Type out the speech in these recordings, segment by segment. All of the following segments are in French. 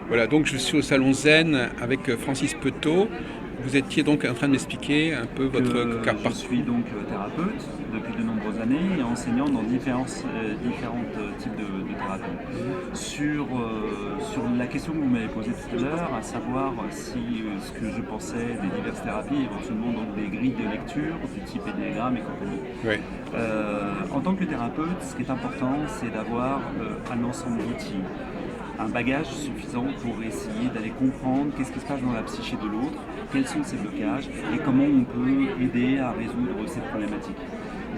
Voilà, donc je suis au Salon Zen avec Francis Petot. Vous étiez donc en train de m'expliquer un peu votre Je parcours. suis donc thérapeute depuis de nombreuses années et enseignant dans différents types de thérapie. Sur la question que vous m'avez posée tout à l'heure, à savoir si ce que je pensais des diverses thérapies, éventuellement donc des grilles de lecture du type énéagramme et compagnie. Oui. En tant que thérapeute, ce qui est important, c'est d'avoir un ensemble d'outils, un bagage suffisant pour essayer d'aller comprendre qu'est-ce qui se passe dans la psyché de l'autre, quels sont ses blocages et comment on peut aider à résoudre ces problématiques.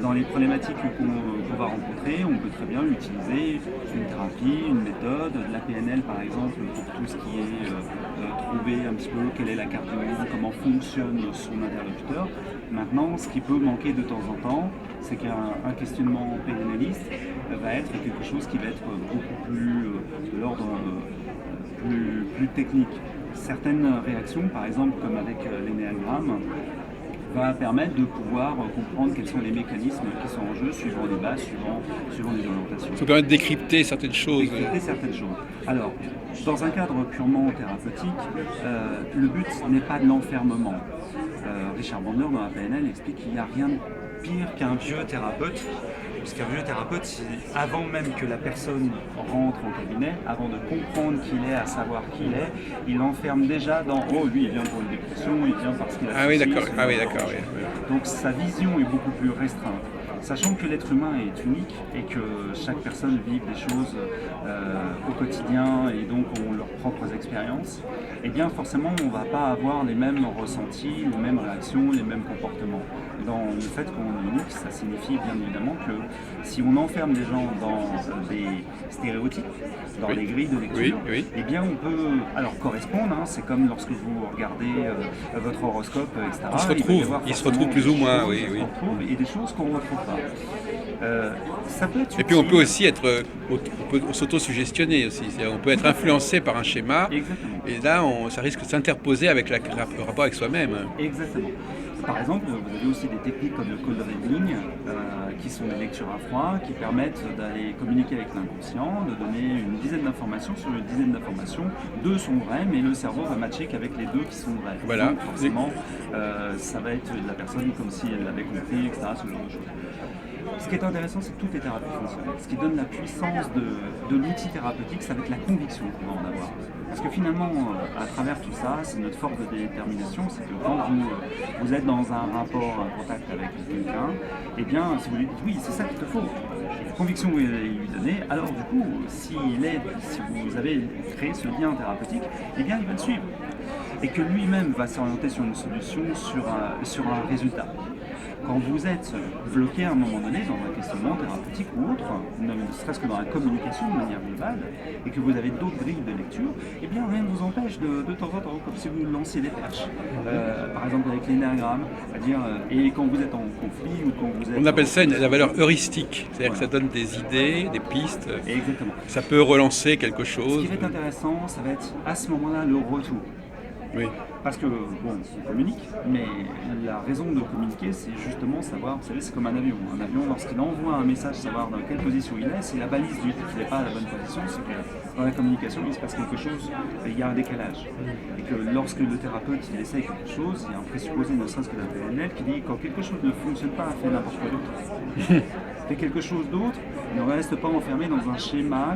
Dans les problématiques qu'on va rencontrer, on peut très bien utiliser une thérapie, une méthode, de la PNL par exemple pour tout ce qui est trouver un petit peu quelle est la carte du monde, comment fonctionne son interlocuteur. Maintenant, ce qui peut manquer de temps en temps, c'est qu'un questionnement PNListe va être quelque chose qui va être beaucoup plus de l'ordre plus technique. Certaines réactions, par exemple comme avec l'énéagramme, va permettre de pouvoir comprendre quels sont les mécanismes qui sont en jeu suivant les bases, suivant les orientations. Ça vous permet de décrypter certaines choses. Décrypter certaines choses. Alors, dans un cadre purement thérapeutique, le but n'est pas de l'enfermement. Richard Bandler dans la PNL explique qu'il n'y a rien de pire qu'un vieux thérapeute, puisqu'un vieux thérapeute, avant même que la personne rentre en cabinet, avant de comprendre qui il est, à savoir qui il est, il l'enferme déjà dans « oh, lui, il vient pour une dépression, il vient parce qu'il a Ah oui, ceci, d'accord. cela, Ah oui, cela. d'accord. Oui. Donc sa vision est beaucoup plus restreinte. Sachant que l'être humain est unique et que chaque personne vit des choses au quotidien et donc ont leurs propres expériences, eh bien forcément on ne va pas avoir les mêmes ressentis, les mêmes réactions, les mêmes comportements. Dans le fait qu'on est unique, ça signifie bien évidemment que si on enferme des gens dans des stéréotypes, dans Oui. des grilles de lecture, Oui. eh bien on peut alors correspondre, hein, c'est comme lorsque vous regardez votre horoscope, etc. Il se retrouve plus ou moins, oui. Et des choses qu'on ne retrouve pas. Ça peut être Et puis on peut utile. aussi on peut s'auto-suggestionner aussi. C'est-à-dire, on peut être influencé par un schéma. Exactement. Et là, ça risque de s'interposer avec le rapport avec soi-même. Exactement. Par exemple, vous avez aussi des techniques comme le cold reading, qui sont des lectures à froid, qui permettent d'aller communiquer avec l'inconscient, de donner une dizaine d'informations. Sur une dizaine d'informations, deux sont vraies, mais le cerveau va matcher qu'avec les deux qui sont vraies. Voilà. Donc forcément, ça va être de la personne comme si elle l'avait compris, etc. Ce genre de choses. Ce qui est intéressant, c'est que toutes les thérapies fonctionnent. Ce qui donne la puissance de l'outil thérapeutique, ça va être la conviction qu'on va en avoir. Parce que finalement, à travers tout ça, c'est notre force de détermination, c'est que quand vous êtes dans un rapport, un contact avec quelqu'un, eh bien, si vous lui dites oui, c'est ça qu'il te faut, la conviction que vous lui donnez, alors du coup, si vous avez créé ce lien thérapeutique, eh bien, il va le suivre. Et que lui-même va s'orienter sur une solution, sur un résultat. Quand vous êtes bloqué à un moment donné dans un questionnement thérapeutique ou autre, ne serait-ce que dans la communication de manière globale, et que vous avez d'autres grilles de lecture, eh bien rien ne vous empêche de temps en temps, comme si vous lanciez des perches. Par exemple avec l'énéagramme, c'est-à-dire, et quand vous êtes en conflit ou quand vous êtes... On appelle ça la valeur heuristique. C'est-à-dire Voilà. que ça donne des idées, des pistes. Exactement. Ça peut relancer quelque Ce chose. qui va être intéressant, ça va être à ce moment-là le retour. Oui. Parce que, bon, on communique, mais la raison de communiquer, c'est justement savoir, vous savez, c'est comme un avion. Un avion, lorsqu'il envoie un message, savoir dans quelle position il est, si la balise lui dit qu'il n'est pas à la bonne position, c'est que dans la communication, il se passe quelque chose, il y a un décalage. Et que lorsque le thérapeute, il essaye quelque chose, il y a un présupposé, ne serait-ce que la PNL, qui dit quand quelque chose ne fonctionne pas, fait n'importe quoi d'autre. Fait quelque chose d'autre, ne reste pas enfermé dans un schéma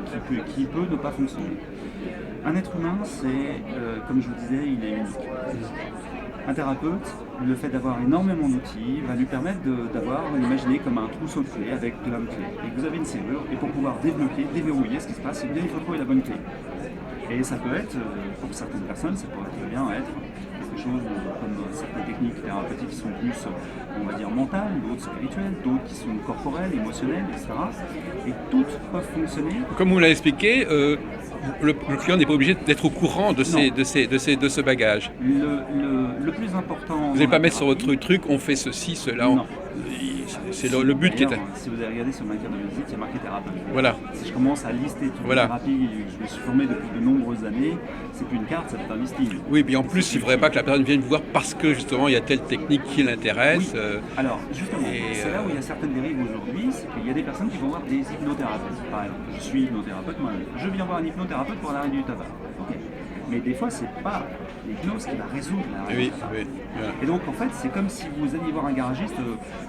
qui peut ne pas fonctionner. Un être humain, c'est, comme je vous disais, il est unique. Un thérapeute, le fait d'avoir énormément d'outils va lui permettre d'avoir, imaginez comme un trousseau de clés avec plein de clés. Et vous avez une serrure, et pour pouvoir débloquer, déverrouiller, ce qui se passe, c'est qu'il faut trouver la bonne clé. Et ça peut être, pour certaines personnes, ça pourrait très bien être quelque chose comme certaines techniques thérapeutiques qui sont plus, on va dire, mentales, d'autres spirituelles, d'autres qui sont corporelles, émotionnelles, etc. Et toutes peuvent fonctionner. Comme vous l'avez expliqué, le client n'est pas obligé d'être au courant de ce bagage. Le plus important. Vous n'allez pas mettre sur votre truc, on fait ceci, cela. Non. C'est le but qui est. D'ailleurs, si vous avez regardé sur ma carte de visite, il y a marqué thérapeute. Voilà. Si je commence à lister toutes Voilà. les thérapies, je me suis formé depuis de nombreuses années, c'est plus une carte, c'est un listing. Oui, mais en plus, il ne faudrait pas que la personne vienne vous voir parce que justement il y a telle technique qui l'intéresse. Oui. Alors, justement, c'est là où il y a certaines dérives aujourd'hui, c'est qu'il y a des personnes qui vont voir des hypnothérapeutes. Par exemple, je suis hypnothérapeute moi-même. Je viens voir un hypnothérapeute pour l'arrêt du tabac. Ok. Mais des fois, c'est pas l'hypnose qui va résoudre la Oui, oui, voilà. Et donc, en fait, c'est comme si vous alliez voir un garagiste,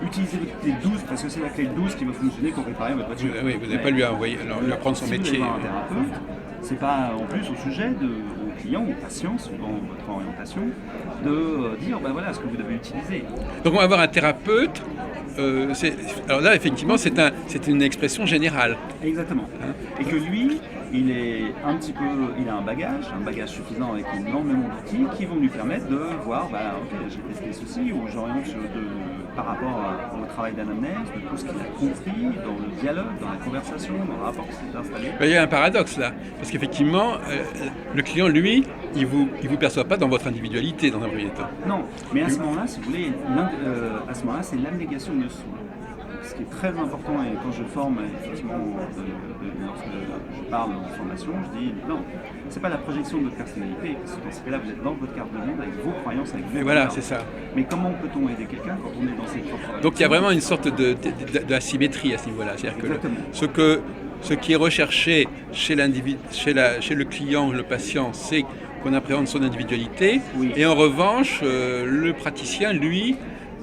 utiliser votre clé de 12 parce que c'est la clé de 12 qui va fonctionner pour réparer votre voiture. Oui, vous n'avez pas lui apprendre son si métier. Vous allez voir un thérapeute, c'est pas en plus au sujet au client, au patient, suivant votre orientation, de dire ben voilà ce que vous devez utiliser. Donc on va avoir un thérapeute. Alors là, effectivement, c'est une expression générale. Exactement. Hein? Et que lui, il a un bagage suffisant avec énormément d'outils qui vont lui permettre de voir, ok, j'ai testé ceci, ou j'oriente par rapport au travail d'anamnèse, de tout ce qu'il a compris dans le dialogue, dans la conversation, dans le rapport qui s'est installé. Il y a un paradoxe là, parce qu'effectivement, le client, lui, il vous perçoit pas dans votre individualité dans un premier temps. Non, mais à ce moment-là, si vous voulez, c'est l'abnégation de soi. Ce qui est très important, et quand je forme, effectivement, lorsque je parle en formation, je dis non, c'est pas la projection de votre personnalité, parce que dans ce cas-là, vous êtes dans votre carte de monde avec vos croyances, avec vos valeurs. Voilà, c'est ça. Mais comment peut-on aider quelqu'un quand on est dans ses propres... Donc il y a vraiment une sorte d'asymétrie à ce niveau-là. C'est-à-dire que ce qui est recherché chez le client, le patient, c'est qu'on appréhende son individualité. Oui. Et en revanche, le praticien, lui,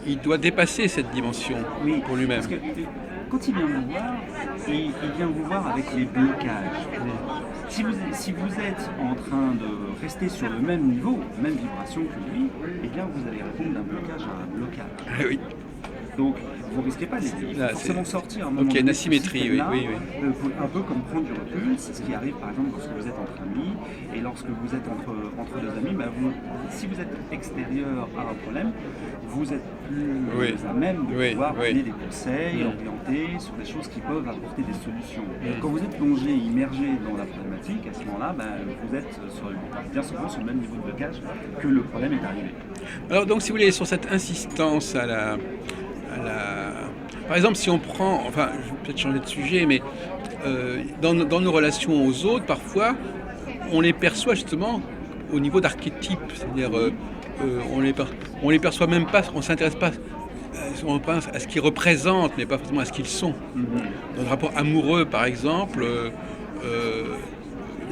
il doit dépasser cette dimension pour lui-même. Parce que quand il vient vous voir, il vient vous voir avec les blocages. Si vous êtes en train de rester sur le même niveau, même vibration que lui, eh bien vous allez répondre d'un blocage à un blocage. Oui. Donc vous ne risquez pas de il faut forcément sortir. Donc il y a une asymétrie, oui. Un peu comme prendre du recul, c'est ce qui arrive par exemple lorsque vous êtes entre amis, et lorsque vous êtes entre deux amis, si vous êtes extérieur à un problème, vous êtes plus à même de pouvoir donner des conseils, orienter sur des choses qui peuvent apporter des solutions. Quand vous êtes plongé, immergé dans la problématique, à ce moment-là, vous êtes bien souvent sur le même niveau de blocage que le problème est arrivé. Alors donc si vous voulez, sur cette insistance par exemple, si on prend, enfin, je vais peut-être changer de sujet, mais dans nos relations aux autres, parfois, on les perçoit justement au niveau d'archétype, c'est-à-dire on les perçoit même pas, on s'intéresse pas on pense à ce qu'ils représentent, mais pas forcément à ce qu'ils sont. Dans le rapport amoureux, par exemple,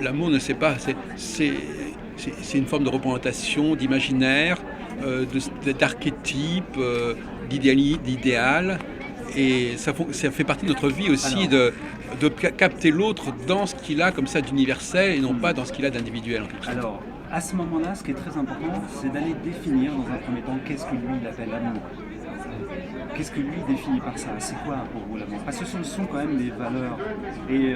l'amour ne sait pas, c'est une forme de représentation, d'imaginaire, d'archétype, d'idéal, et ça fait partie de notre vie aussi. Alors, de capter l'autre dans ce qu'il a comme ça d'universel et non pas dans ce qu'il a d'individuel. Alors, à ce moment-là, ce qui est très important, c'est d'aller définir dans un premier temps qu'est-ce que lui il appelle l'amour. Qu'est-ce que lui définit par ça? C'est quoi pour vous l'amour? Parce que ce sont quand même des valeurs. Et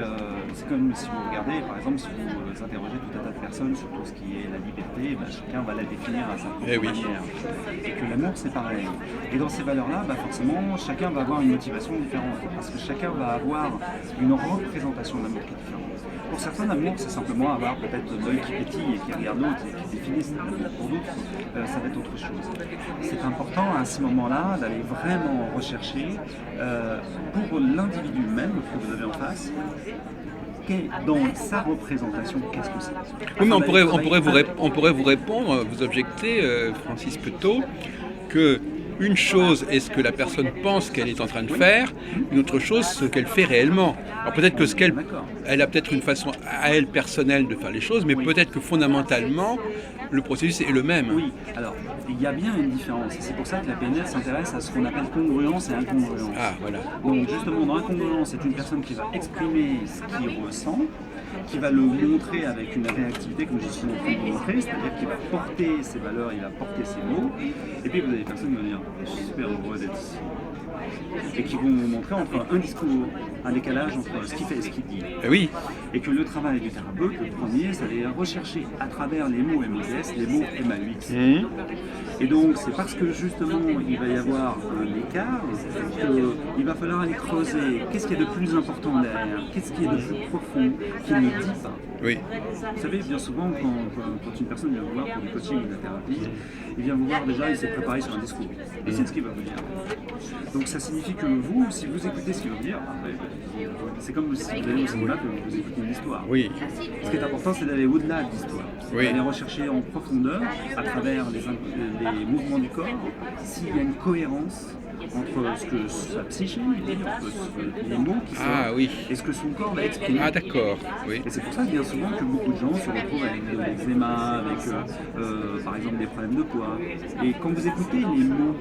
c'est comme si vous regardez, par exemple, si vous interrogez tout un tas de personnes sur tout ce qui est la liberté, chacun va la définir à sa propre manière. Et que l'amour, c'est pareil. Et dans ces valeurs-là, forcément, chacun va avoir une motivation différente. Parce que chacun va avoir une représentation de l'amour qui est différente. Pour certains, l'amour, c'est simplement avoir peut-être l'œil qui pétille et qui regarde l'autre et qui définit cet amour. Pour d'autres, ça va être autre chose. C'est important à ce moment-là d'aller vraiment rechercher pour l'individu même que vous avez en face, dans sa représentation, qu'est-ce que c'est? Oui, mais on pourrait vous répondre, vous objecter, Francis Petot, que une chose est ce que la personne pense qu'elle est en train de faire, une autre chose ce qu'elle fait réellement. Alors peut-être que elle a peut-être une façon à elle personnelle de faire les choses, mais peut-être que fondamentalement le processus est le même. Oui, alors il y a bien une différence. C'est pour ça que la PNL s'intéresse à ce qu'on appelle congruence et incongruence. Ah, voilà. Donc justement, dans l'incongruence, c'est une personne qui va exprimer ce qu'il ressent, qui va le montrer avec une réactivité comme je suis en train de vous montrer, c'est-à-dire qu'il va porter ses valeurs, il va porter ses mots, et puis vous avez des personnes qui vont dire « je suis super heureux d'être ici ». Et qui vont montrer entre un discours, un décalage entre ce qu'il fait et ce qu'il dit. Oui. Et que le travail du thérapeute, le premier, c'est d'aller rechercher à travers les mots MOS, les mots MAUX. Et donc, c'est parce que justement, il va y avoir un écart qu'il va falloir aller creuser. Qu'est-ce qu'il y a de plus important derrière? Qu'est-ce qui est de plus profond qu'il ne dit pas? Oui. Vous savez, bien souvent, quand une personne vient vous voir pour du coaching ou de la thérapie, il vient vous voir déjà, il s'est préparé sur un discours. Et c'est ce qu'il va vous dire. Donc ça signifie que vous, si vous écoutez ce qu'il va vous dire, c'est comme si vous allez au cinéma que vous écoutez une histoire. Oui. Ce qui est important, c'est d'aller au-delà de l'histoire. C'est d'aller rechercher en profondeur, à travers les mouvements du corps, s'il y a une cohérence entre ce que sa psyché lui dit, entre les mots qui sortent, Ah oui. et ce que son corps va exprimer. Ah d'accord, oui. Et c'est pour ça bien souvent que beaucoup de gens se retrouvent avec de l'eczéma, avec par exemple des problèmes de poids. Et quand vous écoutez les mots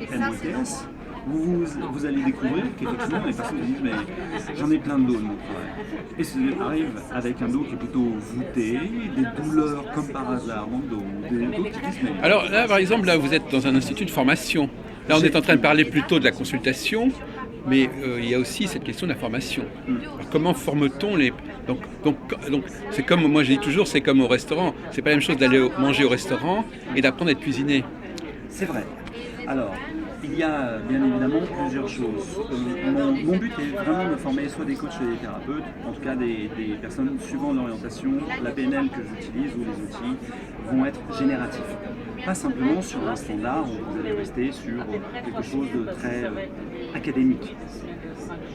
MOTS, vous allez découvrir qu'effectivement les personnes vous disent mais j'en ai plein de dos de mon travail. Et ça arrive avec un dos qui est plutôt voûté, des douleurs comme par hasard dans le dos, des dos qui disent mais... Alors là, par exemple, là, vous êtes dans un institut de formation. Là, on est en train de parler plutôt de la consultation, mais il y a aussi cette question de la formation. Alors, comment forme-t-on les... Donc, c'est comme, moi je dis toujours, c'est comme au restaurant. C'est pas la même chose d'aller manger au restaurant et d'apprendre à être cuisiné. C'est vrai. Alors, il y a bien évidemment plusieurs choses. Mon but est vraiment de former soit des coachs, soit des thérapeutes, en tout cas des personnes suivant l'orientation. La PNL que j'utilise ou les outils vont être génératifs. Pas simplement sur un standard où vous allez rester sur quelque chose de très académique.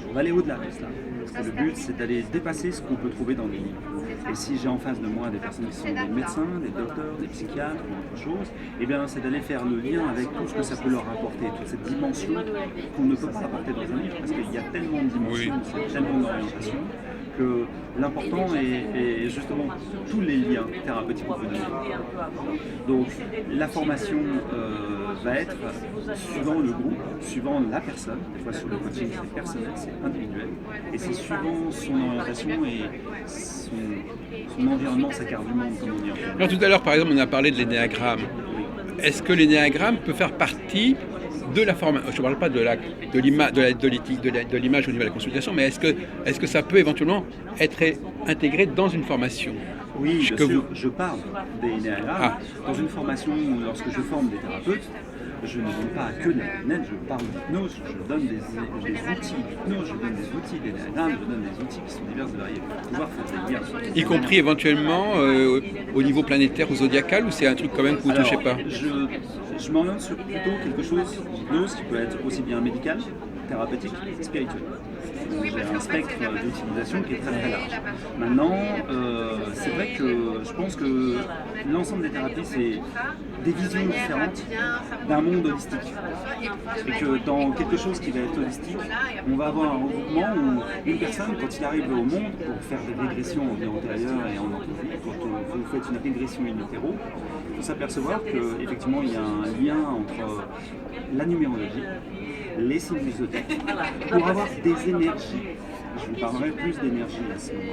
On va aller au-delà de cela. Parce que le but, c'est d'aller dépasser ce qu'on peut trouver dans les livres. Et si j'ai en face de moi des personnes qui sont des médecins, des docteurs, des psychiatres ou autre chose, eh bien, c'est d'aller faire le lien avec tout ce que ça peut leur apporter, toute cette dimension qu'on ne peut pas apporter dans un livre, parce qu'il y a tellement de dimensions, tellement d'orientations, que l'important est justement tous les liens thérapeutiques qu'on peut donner. Donc la formation va être suivant le groupe, suivant la personne. Des fois sur le coaching c'est personnel, c'est individuel, et c'est suivant son orientation et son environnement, sa carte du monde, comme on dit en fait. Alors tout à l'heure, par exemple, on a parlé de l'énéagramme. Est-ce que l'énéagramme peut faire partie de la formation? Je ne parle pas de l'image au niveau de la consultation, mais est-ce que ça peut éventuellement être intégré dans une formation? Oui, bien sûr, je parle des énéagrammes. Dans une formation, lorsque je forme des thérapeutes, je ne donne pas que de la PNL, je parle d'hypnose, je donne des outils d'hypnose, je donne des outils d'énéagramme, je donne des outils qui sont divers et variés pour pouvoir faire des liens. Y compris éventuellement au niveau planétaire ou zodiacal, ou c'est un truc quand même que vous ne touchez pas? Je m'oriente sur plutôt quelque chose d'hypnose qui peut être aussi bien médical, thérapeutique, spirituel. J'ai un spectre d'utilisation qui est très très large. Maintenant, c'est vrai que je pense que l'ensemble des thérapies, c'est des visions différentes d'un monde holistique. Et que dans quelque chose qui va être holistique, on va avoir un regroupement où une personne, quand il arrive au monde pour faire des régressions en vie antérieure et en entrevue, quand vous faites une régression in utero, il faut s'apercevoir qu'effectivement il y a un lien entre la numérologie, les signes du zodiaque, pour avoir des énergies. Je vous parlerai plus d'énergie à ce moment-là.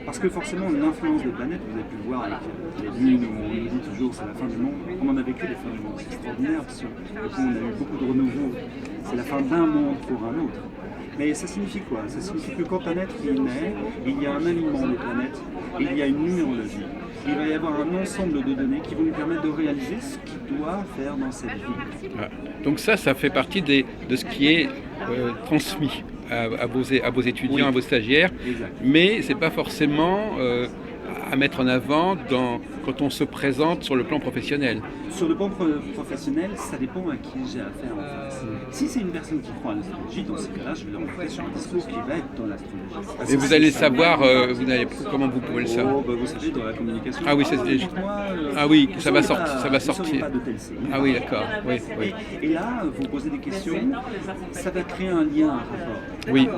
Parce que forcément, l'influence des planètes, vous avez pu le voir avec les lunes où on nous dit toujours c'est la fin du monde. On en a vécu les fins du monde, c'est extraordinaire parce qu'on a eu beaucoup de renouveau. C'est la fin d'un monde pour un autre. Mais ça signifie quoi? Ça signifie que quand un être naît, il y a un alignement des planètes, il y a une numérologie. Il va y avoir un ensemble de données qui vont lui permettre de réaliser ce qu'il doit faire dans cette vie. Ah. Donc ça fait partie de ce qui est transmis à vos étudiants, oui, à vos stagiaires, exact. Mais ce n'est pas forcément à mettre en avant quand on se présente sur le plan professionnel. Sur le plan professionnel, ça dépend à qui j'ai affaire en fait. Si c'est une personne qui croit à l'astrologie, dans ce cas-là, je vais l'emporter sur un discours qui va être dans l'astrologie. Et vous allez savoir, comment vous pouvez le savoir? Vous savez, dans la communication. Ah oui, ça va sortir. Pas de tel signe. Ah oui, d'accord. Oui. Et là, vous posez des questions, ça va créer un lien, un rapport. Oui.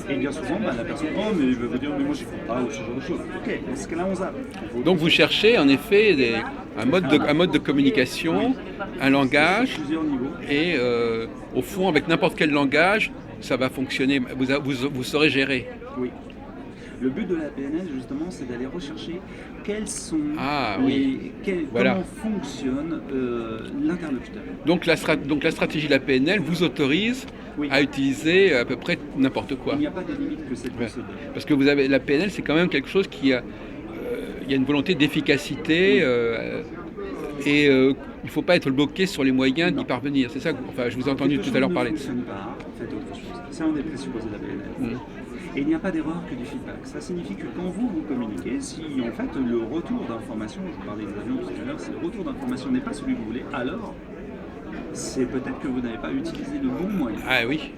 Et bien souvent, la personne, mais il va vous dire, mais moi j'y crois pas, ou ce genre de choses. Ok, dans ce cas-là, on zappe. Donc vous cherchez en effet un mode de communication, un langage, et au fond, avec n'importe quel langage, ça va fonctionner, vous saurez gérer. Oui. Le but de la PNL, justement, c'est d'aller rechercher quels sont comment fonctionne l'interlocuteur. Donc la stratégie de la PNL vous autorise à utiliser à peu près n'importe quoi. Il n'y a pas de limite que cette méthode. Parce que la PNL, c'est quand même quelque chose il y a une volonté d'efficacité et il ne faut pas être bloqué sur les moyens d'y parvenir. C'est ça, je vous ai entendu tout à l'heure parler de ça. Faites autre chose. C'est un des présupposés de la PNL. Et il n'y a pas d'erreur que du feedback. Ça signifie que quand vous communiquez, si en fait le retour d'information, je vous parlais des avions tout à l'heure, si le retour d'information n'est pas celui que vous voulez, alors c'est peut-être que vous n'avez pas utilisé le bon moyen. Ah oui.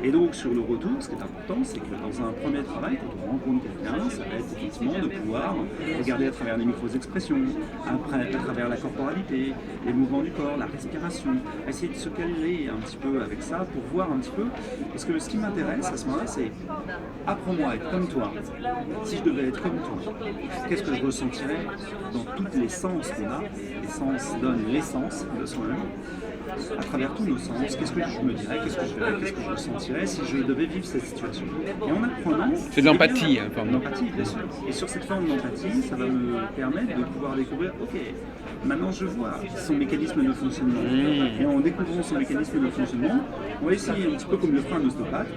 Et donc sur le retour, ce qui est important, c'est que dans un premier travail, quand on rencontre quelqu'un, ça va être effectivement de pouvoir regarder à travers les micro-expressions, à travers la corporalité, les mouvements du corps, la respiration, essayer de se caler un petit peu avec ça pour voir un petit peu. Parce que ce qui m'intéresse à ce moment-là, c'est apprends-moi à être comme toi. Si je devais être comme toi, qu'est-ce que je ressentirais dans tous les sens qu'on a? Les sens donnent l'essence de soi-même. À travers tous nos sens, qu'est-ce que je me dirais, qu'est-ce que je verrais, qu'est-ce que je ressentirais si je devais vivre cette situation. Et en apprenant... C'est de l'empathie, hein, pardon. L'empathie, bien sûr. Et sur cette forme d'empathie, ça va me permettre de pouvoir découvrir, ok, maintenant je vois son mécanisme de fonctionnement. Et en découvrant son mécanisme de fonctionnement, on va essayer un petit peu comme le frein d'ostéopathe,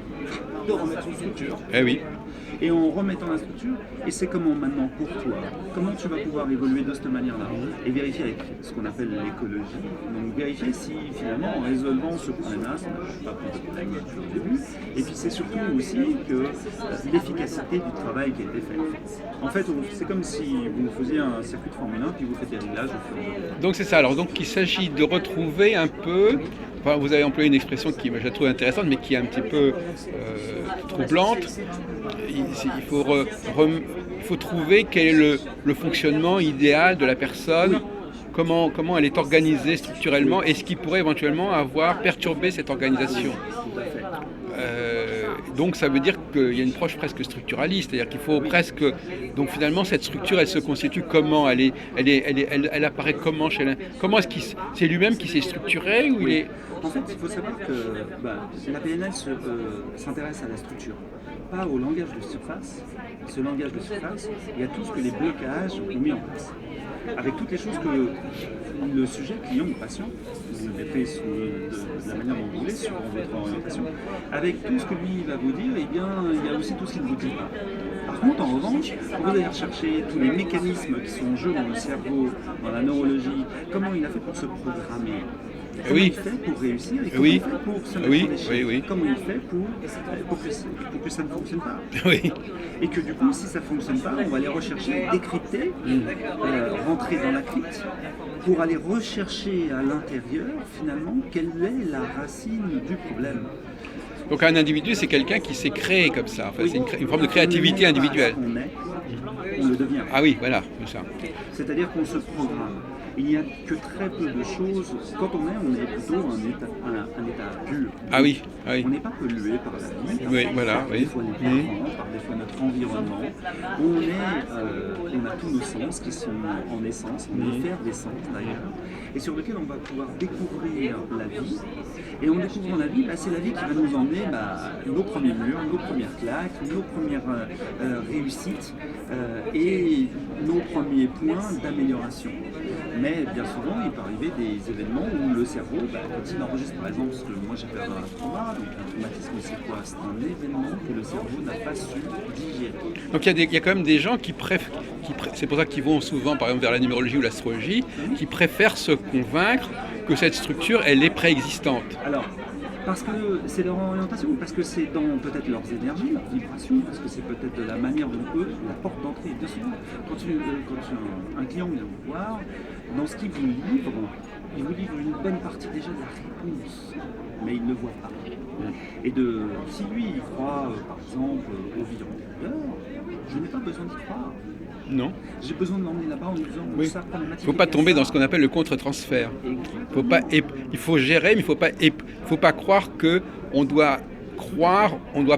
de remettre son structure. Eh oui. Et en remettant la structure, et c'est comment maintenant pour toi, comment tu vas pouvoir évoluer de cette manière-là, et vérifier avec ce qu'on appelle l'écologie, donc vérifier si finalement en résolvant ce problème-là, ça n'a pas plus de problème au début, et puis c'est surtout aussi que l'efficacité du travail qui a été fait. En fait, c'est comme si vous faisiez un circuit de Formule 1, puis vous faites des réglages au fur et à mesure. Donc c'est ça, alors donc il s'agit de retrouver un peu... Enfin, vous avez employé une expression qui, je la trouve intéressante, mais qui est un petit peu troublante. Il faut trouver quel est le fonctionnement idéal de la personne, comment elle est organisée structurellement, et ce qui pourrait éventuellement avoir perturbé cette organisation. Donc ça veut dire qu'il y a une approche presque structuraliste, c'est-à-dire qu'il faut presque... Donc finalement cette structure elle se constitue comment, elle apparaît comment chez l'un. Comment est-ce qu'il c'est lui-même qui s'est structuré ou il est... En fait, il faut savoir que la PNL s'intéresse à la structure, pas au langage de surface. Ce langage de surface, il y a tout ce que les blocages ont mis en place. Avec toutes les choses que le sujet, client ou patient, vous le mettez de la manière dont vous voulez, suivant votre orientation, avec tout ce que lui va vous dire, eh bien, il y a aussi tout ce qu'il ne vous dit pas. Par contre, en revanche, quand vous allez rechercher tous les mécanismes qui sont en jeu dans le cerveau, dans la neurologie, comment il a fait pour se programmer, comment il fait pour réussir et comment il fait pour se mettre en échec, comment il fait pour que ça ne fonctionne pas. Et que du coup, si ça ne fonctionne pas, on va aller rechercher, décrypter, rentrer dans la crypte, pour aller rechercher à l'intérieur, finalement, quelle est la racine du problème. Donc un individu, c'est quelqu'un qui s'est créé comme ça. Enfin, c'est une forme de créativité individuelle. On le devient. Ah oui, voilà, c'est ça. C'est-à-dire qu'on se programme. Il n'y a que très peu de choses. Quand on est plutôt un état pur. Ah oui. On n'est pas pollué par la vie. Oui, voilà. Par des fois les parents, par des fois notre environnement. On a tous nos sens qui sont en essence, en effervescence d'ailleurs, et sur lesquels on va pouvoir découvrir la vie. Et en découvrant la vie, c'est la vie qui va nous emmener nos premiers murs, nos premières claques, nos premières réussites et nos premiers points d'amélioration. Mais bien souvent, il peut arriver des événements où le cerveau, quand il enregistre par exemple, ce que moi j'appelle un trauma, donc un traumatisme c'est quoi? C'est un événement que le cerveau n'a pas su digérer. Donc il y a quand même des gens qui préfèrent, c'est pour ça qu'ils vont souvent par exemple vers la numérologie ou l'astrologie, qui préfèrent se convaincre que cette structure elle est préexistante. Alors, parce que c'est leur orientation, parce que c'est dans peut-être leurs énergies, leurs vibrations, parce que c'est peut-être de la manière dont eux, la porte d'entrée est dessus. Quand un client vient vous voir, dans ce qu'il vous livre, il vous livre une bonne partie déjà de la réponse, mais il ne voit pas. Et si lui il croit par exemple au vie antérieure, je n'ai pas besoin d'y croire. Non. J'ai besoin de l'emmener là-bas en lui disant ça problématique. Il ne faut pas tomber dans ce qu'on appelle le contre-transfert. Il faut gérer, mais il ne faut pas croire qu'on doit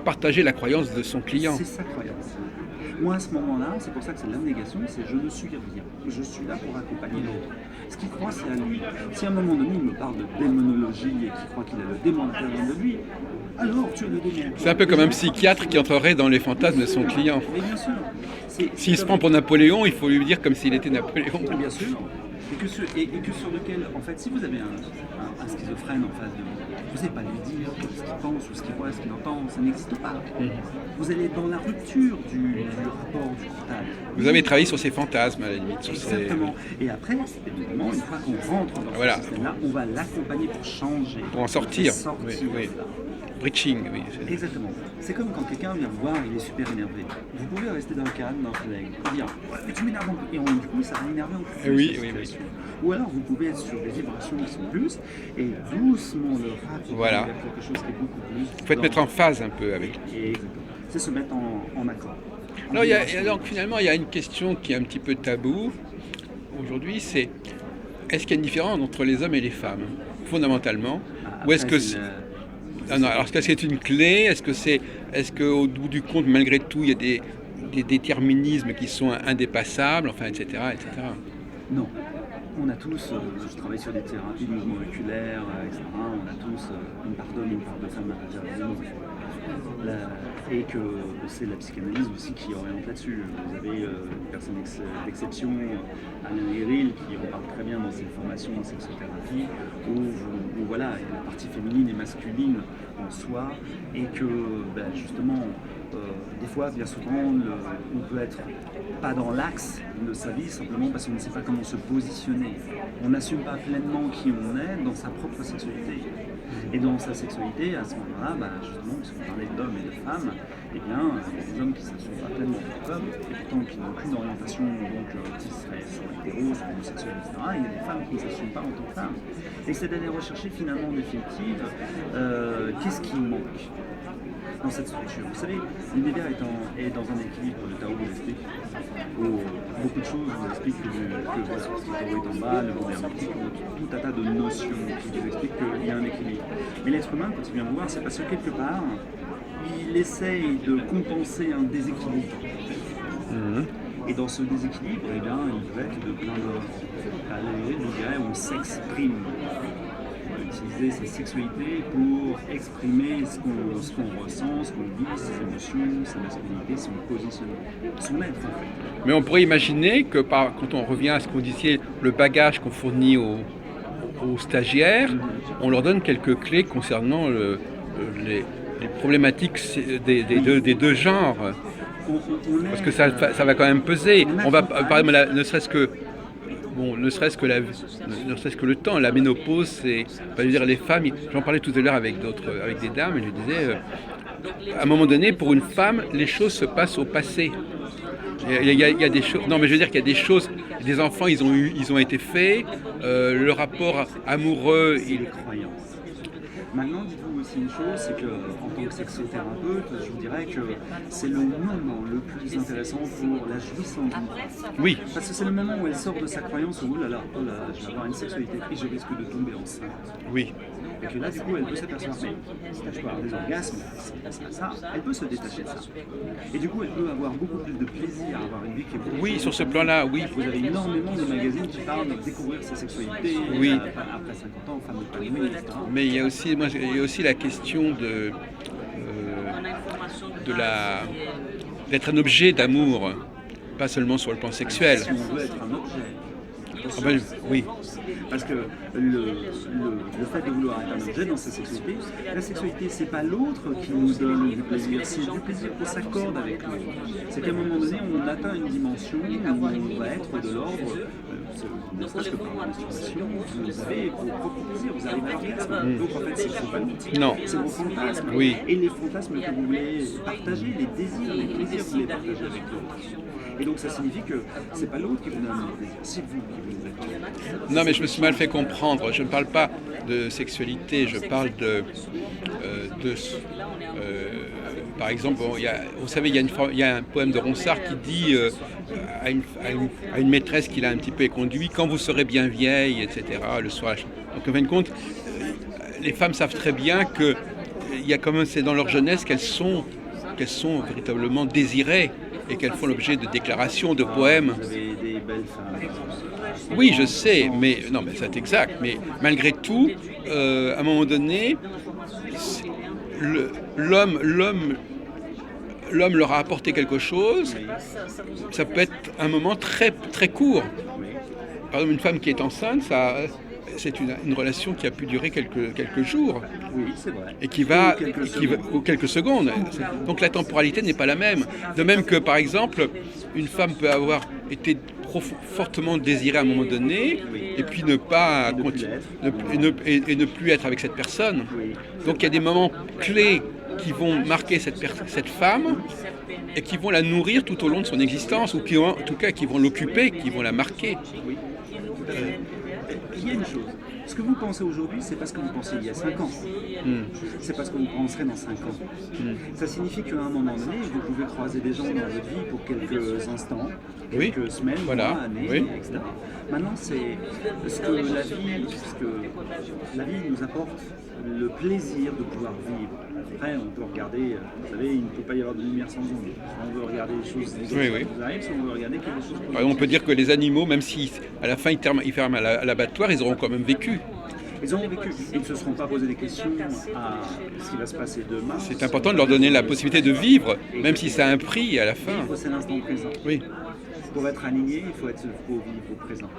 partager la croyance de son client. C'est sa croyance. Moi, à ce moment-là, c'est pour ça que c'est l'abnégation, c'est je ne suis rien. Je suis là pour accompagner l'autre. Ce qu'il croit, c'est à lui. Si à un moment donné, il me parle de démonologie et qu'il croit qu'il a le démon à l'intérieur de lui, alors tu es le démon. C'est un peu comme un psychiatre qui entrerait dans les fantasmes de son client. Mais bien sûr. S'il se prend pour Napoléon, il faut lui dire comme s'il était Napoléon. Bien sûr. Et que sur lequel, en fait, si vous avez un schizophrène en face de vous, vous n'allez pas lui dire ce qu'il pense ou ce qu'il voit, ce qu'il entend, ça n'existe pas. Vous allez dans la rupture du rapport, du contact. Vous avez travaillé sur ces fantasmes à la limite. Exactement. Et après, évidemment, une fois qu'on rentre dans ce système-là, on va l'accompagner pour changer. Pour en sortir. Oui. breaching, oui. Exactement. C'est comme quand quelqu'un vient vous voir, il est super énervé. Vous pouvez rester dans le calme, dans le collègue, et dire ouais, mais tu m'énerves encore. Et du coup, ça va énerver encore plus. Oui, la oui, situation. Ou alors, vous pouvez être sur des vibrations qui sont plus, et doucement le raccourcir Voilà. vers quelque chose qui est beaucoup plus. Il faut être mettre en phase un peu avec. Exactement. C'est se mettre en accord. Alors, donc finalement, il y a une question qui est un petit peu tabou aujourd'hui, c'est est-ce qu'il y a une différence entre les hommes et les femmes, fondamentalement, ou est-ce que alors est-ce que c'est une clé, est-ce qu'au bout du compte, malgré tout, il y a des déterminismes qui sont indépassables, enfin, etc., etc. Non. On a tous, je travaille sur des thérapies de mouvements oculaires, etc. On a tous une part d'homme et une part de femme à l'intérieur de nous. Et que c'est la psychanalyse aussi qui oriente là-dessus. Vous avez une personne d'exception, Alain Héril, qui en parle très bien dans ses formations en sexothérapie, où voilà, la partie féminine et masculine en soi, et que justement, des fois, bien souvent, on peut être pas dans l'axe de sa vie simplement parce qu'on ne sait pas comment se positionner. On n'assume pas pleinement qui on est dans sa propre sexualité. Et dans sa sexualité, à ce moment-là, justement, parce qu'on parlait d'hommes et de femmes, eh bien, il y a des hommes qui ne s'assument pas pleinement en tant qu'hommes, et pourtant qui n'ont qu'une orientation qui serait soit hétéro, soit homosexuel, etc. Et il y a des femmes qui ne s'assument pas en tant que femmes. Et c'est d'aller rechercher finalement en définitive qu'est-ce qui manque dans cette structure. Vous savez, l'univers est dans un équilibre, le Tao vous l'explique, où beaucoup de choses vous expliquent que ce qui est en bas, le monde hermétique, tout un tas de notions qui vous expliquent qu'il y a un équilibre. Mais l'être humain, quand il vient vous voir, c'est parce que quelque part, il essaye de compenser un déséquilibre. Et dans ce déséquilibre, eh bien, il va être de plein de... je dirais, on s'exprime. Utiliser sa sexualité pour exprimer ce qu'on ressent, ce qu'on vit, ses émotions, sa masculinité, son positionnement, son être en fait. Mais on pourrait imaginer que quand on revient à ce qu'on disait, le bagage qu'on fournit aux stagiaires, on leur donne quelques clés concernant les problématiques des deux genres. Parce que ça va quand même peser. On va, par exemple, ne serait-ce que le temps, la ménopause, c'est, dire les femmes, j'en parlais tout à l'heure avec des dames, et je disais, à un moment donné, pour une femme, les choses se passent au passé. Il y a des choses, non mais je veux dire qu'il y a des choses, des enfants, ils ont été faits, le rapport amoureux, Maintenant, dites-vous aussi une chose, c'est qu'en tant que sexothérapeute, je vous dirais que c'est le moment le plus intéressant pour la jouissance. Oui. Parce que c'est le moment où elle sort de sa croyance où, oh là, je vais avoir une sexualité et je risque de tomber enceinte. Oui. Et que là, du coup, elle peut s'apercevoir, mais je peux avoir des orgasmes, ça, elle peut se détacher de ça. Et du coup, elle peut avoir beaucoup plus de plaisir à avoir une vie qui est beaucoup Oui, sur ce plan-là, oui. Vous avez énormément de magazines qui parlent de découvrir sa sexualité oui. Après 50 ans, femmes épanouies, etc. Mais il y a aussi la question d'être un objet d'amour, pas seulement sur le plan sexuel. Si on veut être un objet. Oui. Parce que le fait de vouloir être un objet dans sa sexualité, la sexualité, c'est pas l'autre qui nous donne du plaisir, c'est du plaisir qu'on s'accorde avec l'autre. C'est qu'à un moment donné, on atteint une dimension où on va être de l'ordre, ne serait-ce que par la masturbation, vous avez vos propres plaisirs, vous arrivez à l'orgasme. Donc en fait, c'est pas nous. Non. C'est vos fantasmes. Oui. Et les fantasmes que vous voulez partager, les désirs, les plaisirs que vous voulez partager avec l'autre. Et donc ça signifie que c'est pas l'autre qui vous donne le plaisir, c'est vous qui vous êtes. Non, mais je me suis mal fait comprendre. Je ne parle pas de sexualité, je parle par exemple, vous savez, il y a un poème de Ronsard qui dit à une maîtresse qu'il a un petit peu éconduit, quand vous serez bien vieille, etc., le soir. Donc en fin de compte, les femmes savent très bien que c'est dans leur jeunesse qu'elles sont véritablement désirées et qu'elles font l'objet de déclarations, de poèmes. Vous avez des belles femmes. Oui, je sais, mais c'est exact. Mais malgré tout, à un moment donné, l'homme leur a apporté quelque chose. Ça peut être un moment très très court. Par exemple, une femme qui est enceinte, c'est une relation qui a pu durer quelques jours. Oui, c'est vrai. Et ou quelques secondes. Donc la temporalité n'est pas la même. De même que, par exemple, une femme peut avoir été fortement désiré à un moment donné, et puis ne pas Ne plus continuer, l'être. et ne plus être avec cette personne. Oui. Donc il y a des moments clés qui vont marquer cette femme et qui vont la nourrir tout au long de son existence, ou qui en tout cas qui vont l'occuper, qui vont la marquer. Oui, tout à fait. Il y a une chose. Ce que vous pensez aujourd'hui, c'est pas ce que vous pensiez il y a 5 ans. Hmm. C'est pas ce que vous penserez dans 5 ans. Ça signifie qu'à un moment donné, vous pouvez croiser des gens dans votre vie pour quelques instants, Oui. quelques semaines, Voilà. mois, années, Oui. etc. Maintenant, c'est ce que la vie nous apporte le plaisir de pouvoir vivre. Après, on peut regarder, vous savez, il ne peut pas y avoir de lumière sans ombre. Si on veut regarder les choses négatives Oui, oui. qui nous arrivent, si on veut regarder quelque chose Par exemple, on peut dire que les animaux, même si à la fin ils ferment à l'abattoir, ils auront quand même vécu. ils ont vécu. Ils ne se seront pas posé des questions à ce qui va se passer demain. C'est important de leur donner la possibilité de vivre, même si ça a un prix à la fin. Vivre, c'est l'instant présent. Oui. Pour être aligné, il faut vivre au présent.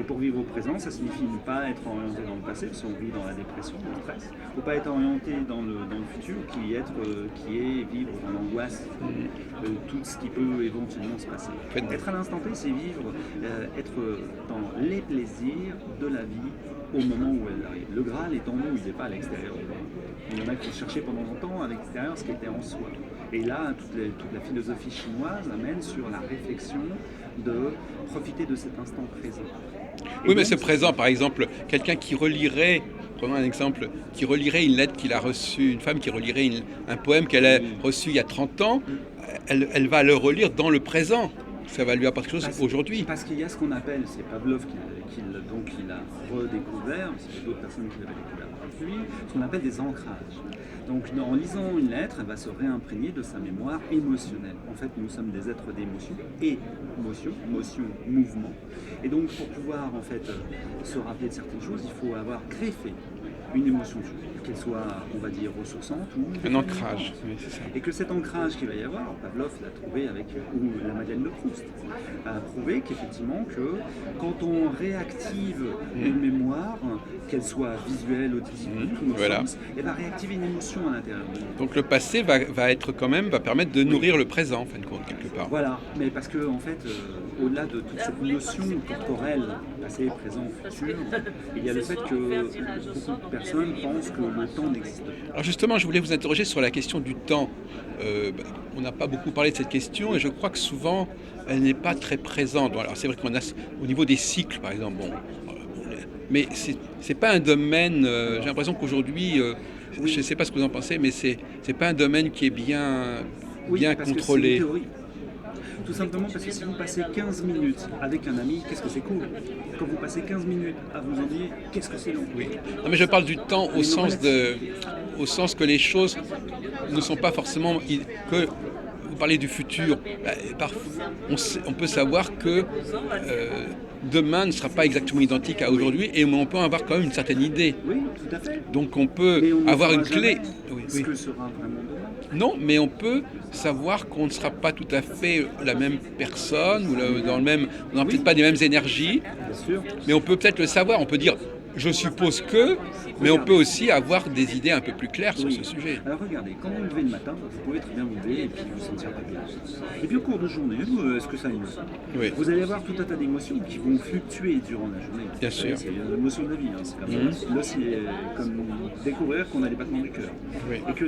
Et pour vivre au présent, ça signifie ne pas être orienté dans le passé, parce qu'on vit dans la dépression, dans le stress. Il ne faut pas être orienté dans le futur, qui est vivre dans l'angoisse, tout ce qui peut éventuellement se passer. Être à l'instant T, c'est vivre, être dans les plaisirs de la vie au moment où elle arrive. Le Graal est en nous, il n'est pas à l'extérieur. Il y en a qui cherchaient pendant longtemps à l'extérieur ce qui était en soi. Et là, toute la philosophie chinoise amène sur la réflexion de profiter de cet instant présent. Oui, mais ce présent, par exemple, quelqu'un qui relirait, prenons un exemple, qui relirait une lettre qu'il a reçue, une femme qui relirait un poème qu'elle a reçu il y a 30 ans, elle va le relire dans le présent. Ça va lui apporter quelque chose aujourd'hui. Parce qu'il y a ce qu'on appelle, c'est Pavlov qui l'a redécouvert, c'est d'autres personnes qui l'avaient découvert avec lui, ce qu'on appelle des ancrages. Donc en lisant une lettre, elle va se réimprégner de sa mémoire émotionnelle. En fait, nous sommes des êtres d'émotion et motion, mouvement. Et donc pour pouvoir en fait se rappeler de certaines choses, il faut avoir greffé une émotion, qu'elle soit, on va dire, ressourçante ou un ancrage. Oui, c'est ça. Et que cet ancrage qu'il va y avoir, Pavlov l'a trouvé ou la Madeleine de Proust, a prouvé qu'effectivement que quand on réactive une mémoire, qu'elle soit visuelle, auditive, ou sens, elle va réactiver une émotion à l'intérieur de nous. Donc le passé va permettre de nourrir le présent, en fin de compte, quelque part. Voilà, mais parce que en fait, au-delà de toute cette notion corporelle, passé, présent, futur, il y a le fait que beaucoup de personnes pensent que le temps n'existe pas. Alors justement, je voulais vous interroger sur la question du temps. On n'a pas beaucoup parlé de cette question et je crois que souvent, elle n'est pas très présente. Alors c'est vrai qu'on a au niveau des cycles, par exemple, mais c'est pas un domaine. J'ai l'impression qu'aujourd'hui, je ne sais pas ce que vous en pensez, mais c'est pas un domaine qui est bien contrôlé. Tout simplement parce que si vous passez 15 minutes avec un ami, qu'est-ce que c'est cool. Quand vous passez 15 minutes à vous ennuyer, qu'est-ce que c'est long. Oui. Non, mais je parle du temps au sens que les choses ne sont pas forcément que vous parlez du futur. On peut savoir que demain ne sera pas exactement identique à aujourd'hui, et on peut avoir quand même une certaine idée. Oui, tout à fait. Donc on peut avoir une clé. Ce que sera vraiment demain. Non, mais on peut savoir qu'on ne sera pas tout à fait la même personne, ou on n'a peut-être pas les mêmes énergies, mais on peut peut-être le savoir. On peut dire, je suppose que, mais on peut aussi avoir des idées un peu plus claires sur ce sujet. Alors regardez, quand vous vous levez le matin, vous pouvez très bien vous lever et puis vous sentir pas bien. Et puis au cours de journée, est-ce que ça émotion ? Oui. Vous allez avoir tout un tas d'émotions qui vont fluctuer durant la journée. Bien sûr. C'est l'émotion de la vie, c'est comme ça. Là, c'est comme découvrir qu'on a des battements du cœur. Oui. Et que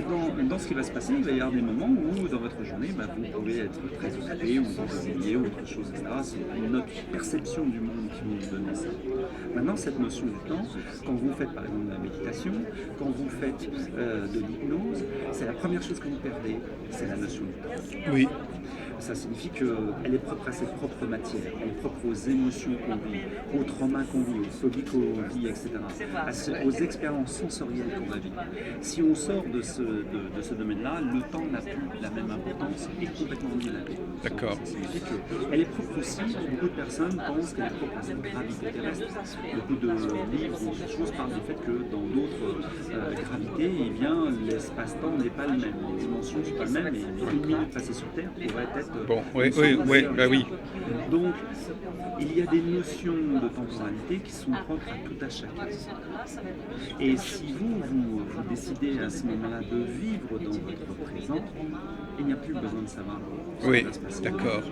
dans ce qui va se passer, il va y avoir des moments où dans votre journée, vous pouvez être très occupé ou vous oublier ou autre chose, etc. C'est notre perception du monde qui va nous donner ça. Maintenant, cette notion du temps, quand vous faites par exemple de la méditation, quand vous faites de l'hypnose, c'est la première chose que vous perdez, c'est la notion du temps. Oui. Ça signifie qu'elle est propre à ses propres matières, elle est propre aux émotions qu'on vit, aux traumas qu'on vit, aux phobies qu'on vit, etc. Aux expériences sensorielles qu'on va vivre. Si on sort de ce domaine-là, le temps n'a plus la même importance et complètement dilaté. D'accord. Ça signifie qu'elle est propre aussi, beaucoup de personnes pensent qu'elle est propre à cette gravité terrestre. Beaucoup de livres ou de choses parlent du fait que dans d'autres gravités, eh bien, l'espace-temps n'est pas le même, les dimensions ne sont pas les mêmes, et une minute passée sur Terre pourrait être bon, oui. Donc, il y a des notions de temporalité qui sont propres à tout à chacun. Et si vous décidez à ce moment-là de vivre dans votre présent, il n'y a plus besoin de savoir ce qui va se passer. D'accord.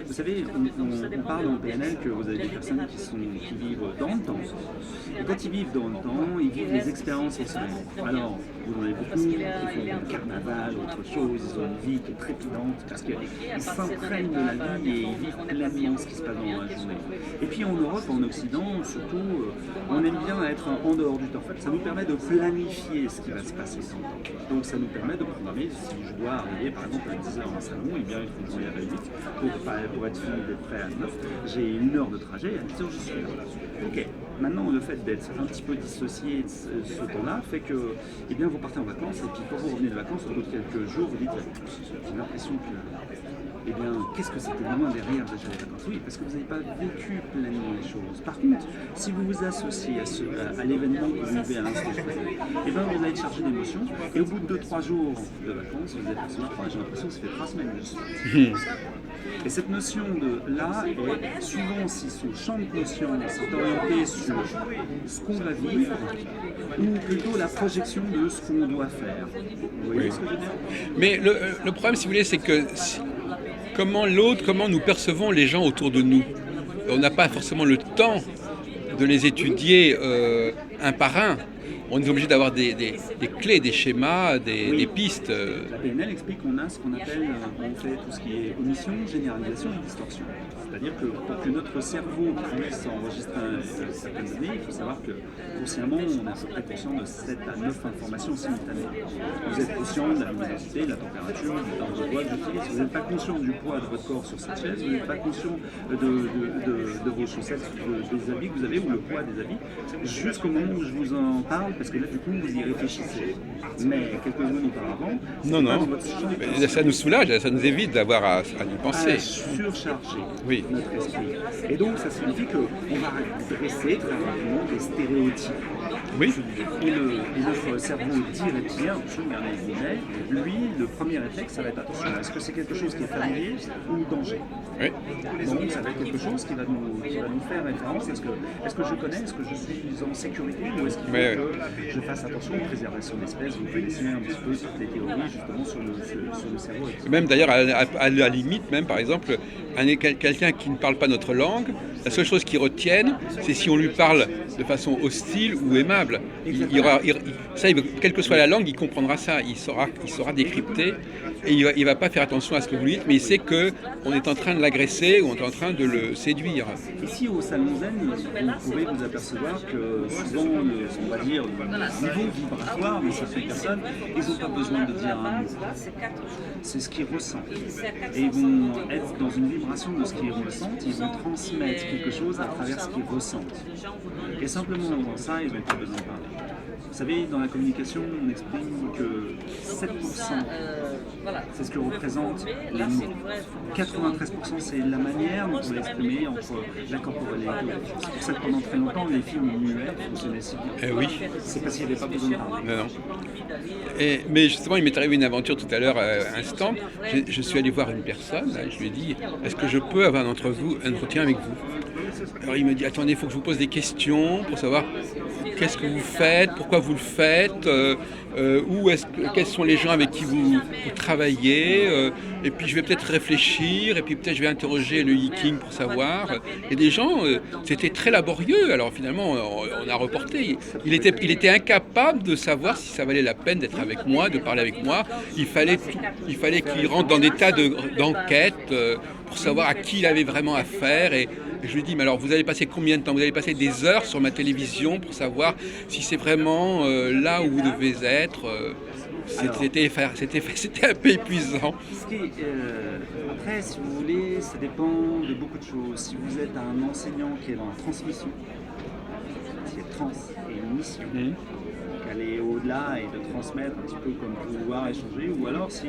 Vous savez, on parle en PNL que vous avez des personnes qui vivent dans le temps. Et quand ils vivent dans le temps, ils vivent des expériences en semaine. Alors, vous en avez beaucoup qui font du carnaval, autre chose, ils ont une vie qui est trépidante parce qu'ils s'imprègnent de la vie et ils vivent pleinement ce qui se passe dans la journée. Et puis en Europe, en Occident, surtout, on aime bien être en dehors du temps. En fait, ça nous permet de planifier ce qui va se passer dans le temps. Donc ça nous permet de programmer, si je dois arriver par exemple à 10h dans le salon, et bien il faut que j'y arrive vite pour être fini d'être prêt à 9. J'ai 1 heure de trajet et à 10h je suis là. Ok, maintenant le fait d'être un petit peu dissocié de ce temps-là fait que eh bien, vous partez en vacances et puis quand vous revenez de vacances, au bout de quelques jours, vous dites j'ai l'impression que eh bien, qu'est-ce que c'était vraiment derrière déjà les vacances? Oui, parce que vous n'avez pas vécu pleinement les choses. Par contre, si vous vous associez à l'événement que vous vivez à l'instant présent, eh bien, vous allez être chargé d'émotions. Et au bout de 2-3 jours de vacances, vous allez percevoir, j'ai l'impression que ça fait 3 semaines que je suis. Et cette notion de là est, suivant si son champ de conscience est orienté sur ce qu'on va vivre, ou plutôt la projection de ce qu'on doit faire. Vous voyez ce que je veux dire? Mais le problème, si vous voulez, c'est que comment nous percevons les gens autour de nous. On n'a pas forcément le temps de les étudier un par un. On est obligé d'avoir des clés, des schémas, des pistes. La PNL explique qu'on a ce qu'on appelle, on fait tout ce qui est omission, généralisation et distorsion. C'est-à-dire que pour que notre cerveau puisse enregistrer certaines données, il faut savoir que consciemment, on est à peu près conscient de 7 à 9 informations simultanées. Vous êtes conscient de la luminosité, de la température, du temps de voix que j'utilise. Vous n'êtes pas conscient du poids de votre corps sur cette chaise, vous n'êtes pas conscient de vos chaussettes, des habits que vous avez ou le poids des habits. Jusqu'au moment où je vous en parle, parce que là, du coup, vous y réfléchissez. Mais quelques secondes auparavant, non. Ça nous soulage, ça nous évite d'avoir à y penser. À surcharger notre esprit. Et donc, ça signifie qu'on va dresser très rapidement des stéréotypes. Oui. Et notre cerveau dit reptilien, je regarde les guillemets, lui, le premier réflexe, ça va être attention, est-ce que c'est quelque chose qui est familier ou danger? Oui. Donc, ça va être quelque chose qui va nous faire référence. Est-ce que je connais, est-ce que je suis en sécurité ou est-ce qu'il faut que je fasse attention aux préservations d'espèces? Vous connaissez un petit peu toutes les théories justement sur le cerveau. Même d'ailleurs, à la limite, même par exemple, quelqu'un qui ne parle pas notre langue, la seule chose qu'il retienne, c'est si on lui parle de façon hostile ou aimable. Quelle que soit la langue, il comprendra ça, il saura décrypter et il ne va pas faire attention à ce que vous lui dites, mais il sait qu'on est en train de l'agresser ou on est en train de le séduire. Ici au Salon Zen, vous pouvez vous apercevoir que souvent, on va dire, le niveau vibratoire de certaines personnes, ils n'ont pas besoin de dire un mot. C'est ce qu'ils ressentent. Et ils vont être dans une vibration de ce qu'ils ressentent, ils vont transmettre quelque chose à travers ce qu'ils ressentent. Et simplement dans ça, ils n'ont pas besoin de parler. Vous savez, dans la communication, on exprime que 7%, c'est ce que représente les mots. 93%, c'est la manière dont on l'exprime entre la corporalité et autre chose. C'est pour ça que pendant très longtemps, les films muets fonctionnaient si bien. Oui. C'est parce qu'il n'y avait pas besoin de parler. Non. Mais justement, il m'est arrivé une aventure tout à l'heure, à l'instant. Je suis allé voir une personne, là, je lui ai dit, est-ce que je peux avoir un entretien avec vous? Alors il me dit, attendez, il faut que je vous pose des questions pour savoir qu'est-ce que vous faites, pourquoi vous le faites, quels sont les gens avec qui vous travaillez, et puis je vais peut-être réfléchir, et puis peut-être je vais interroger le Yiking pour savoir. Et des gens, c'était très laborieux, alors finalement on a reporté. Il était incapable de savoir si ça valait la peine d'être avec moi, de parler avec moi. Il fallait qu'il rentre dans des tas d'enquêtes pour savoir à qui il avait vraiment affaire. Et je lui dis, mais alors vous allez passer combien de temps? Vous allez passer des heures sur ma télévision pour savoir si c'est vraiment là où vous devez être. C'était un peu épuisant. Après, si vous voulez, ça dépend de beaucoup de choses. Si vous êtes un enseignant qui est dans la transmission, c'est trans et une mission. Aller au-delà et de transmettre un petit peu comme pouvoir échanger, ou alors si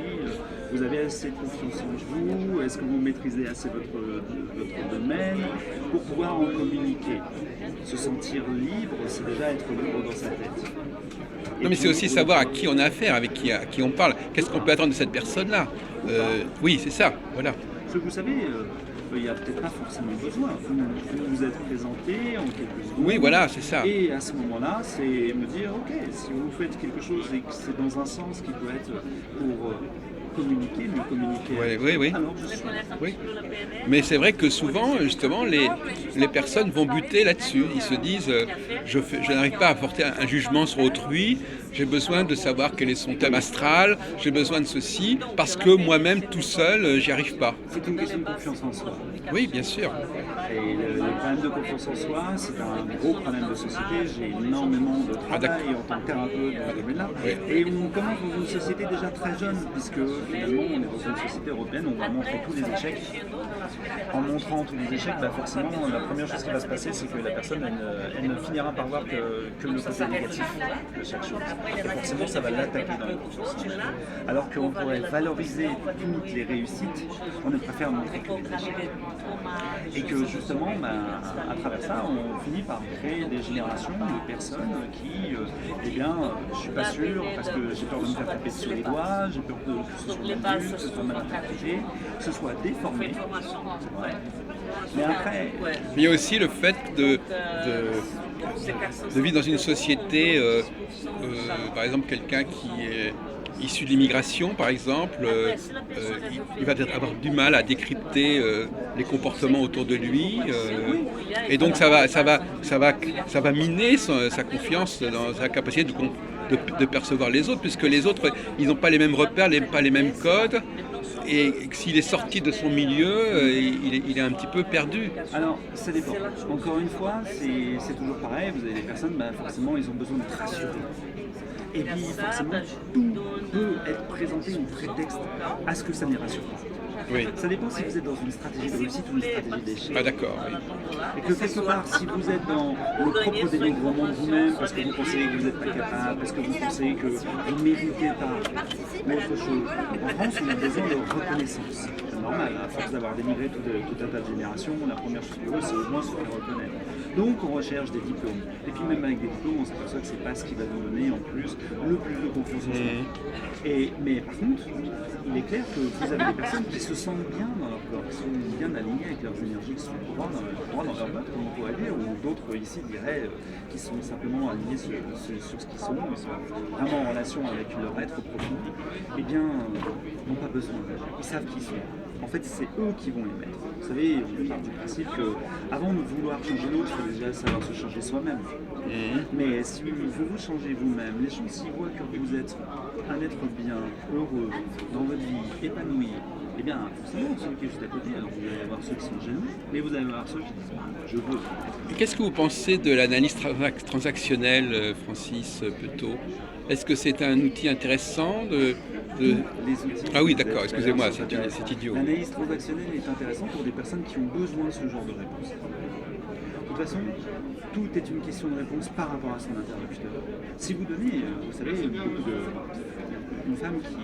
vous avez assez de confiance en vous, est-ce que vous maîtrisez assez votre domaine pour pouvoir en communiquer. Se sentir libre, c'est déjà être libre dans sa tête. Non, mais c'est aussi savoir à qui on a affaire, avec qui on parle, qu'est-ce qu'on peut attendre de cette personne-là. Oui, c'est ça, voilà. Parce que vous savez, il n'y a peut-être pas forcément besoin. Vous vous êtes présenté en quelques secondes. Oui, voilà, c'est ça. Et à ce moment-là, c'est me dire, ok, si vous faites quelque chose et que c'est dans un sens qui peut être pour communiquer, mieux communiquer. Oui, oui, oui. Alors je suis. Oui. Mais c'est vrai que souvent, justement, les personnes vont buter là-dessus. Ils se disent, je n'arrive pas à porter un jugement sur autrui, j'ai besoin de savoir quel est son thème astral, j'ai besoin de ceci, parce que moi-même, tout seul, j'y arrive pas. C'est une question de confiance en soi. Oui, bien sûr. Et le problème de confiance en soi, c'est un gros problème de société. J'ai énormément de travail en tant que thérapeute dans ce domaine-là. Oui. Et on commence dans une société déjà très jeune, puisque finalement on est dans une société européenne, on va montrer tous les échecs. En montrant tous les échecs, forcément, la première chose qui va se passer, c'est que la personne, elle ne finira par voir que le côté négatif de chaque chose. Et forcément, ça va l'attaquer dans la confiance en soi. Alors qu'on pourrait valoriser toutes les réussites, on ne préfère montrer que les échecs. Et que justement, à travers ça, on finit par créer des générations de personnes qui, je suis pas sûr parce que j'ai peur de me faire taper sur les doigts, j'ai peur que ce soit mal vu, que ce soit mal interprété, que ce soit déformé. C'est vrai. Mais après, Il y a aussi le fait de vivre dans une société, par exemple, quelqu'un qui est issu de l'immigration, par exemple, il va peut-être avoir du mal à décrypter les comportements autour de lui, et donc ça va miner sa confiance dans sa capacité de percevoir les autres, puisque les autres, ils n'ont pas les mêmes repères, pas les mêmes codes. Et s'il est sorti de son milieu, il est un petit peu perdu. alors ça dépend. Encore une fois, c'est toujours pareil. Vous avez des personnes, forcément, ils ont besoin de rassurer. Et puis forcément, tout peut être présenté en prétexte à ce que ça ne les rassure pas. Oui. Ça dépend si vous êtes dans une stratégie de réussite ou une stratégie d'échec. Ah d'accord, oui. Et que quelque part, si vous êtes dans le propre dénigrement de vous-même, parce que vous pensez que vous n'êtes pas capable, parce que vous pensez que vous ne méritez pas autre chose, en France, on a besoin de reconnaissance. C'est normal, à force d'avoir dénigré tout un tas de générations, la première chose qu'on veut, c'est au moins se faire reconnaître. Donc on recherche des diplômes. Et puis même avec des diplômes, on s'aperçoit que c'est pas ce qui va nous donner en plus le plus de confiance en soi. Mais par contre, il est clair que vous avez des personnes qui se sentent bien dans leur corps, qui sont bien alignées avec leurs énergies, qui sont droits dans leur botte, comme on pourrait dire, ou d'autres ici diraient qui sont simplement alignés sur ce qu'ils sont, ils sont vraiment en relation avec leur être profond, eh bien, n'ont pas besoin. Ils savent qui ils sont. En fait, c'est eux qui vont les mettre. Vous savez, on part du principe qu'avant de vouloir changer l'autre, il faut déjà savoir se changer soi-même. Mais si vous changez vous-même, les gens, s'ils voient que vous êtes un être bien, heureux, dans votre vie, épanoui, eh bien, forcément, celui qui est juste à côté, alors vous allez avoir ceux qui sont gênés, mais vous allez avoir ceux qui disent je veux. Et qu'est-ce que vous pensez de l'analyse transactionnelle, Francis Petot? Est-ce que c'est un outil intéressant Les outils. Ah oui, d'accord, excusez-moi, c'est idiot. L'analyse transactionnelle est intéressante pour des personnes qui ont besoin de ce genre de réponse. De toute façon, tout est une question de réponse par rapport à son interlocuteur. Si vous donnez, vous savez, une femme qui,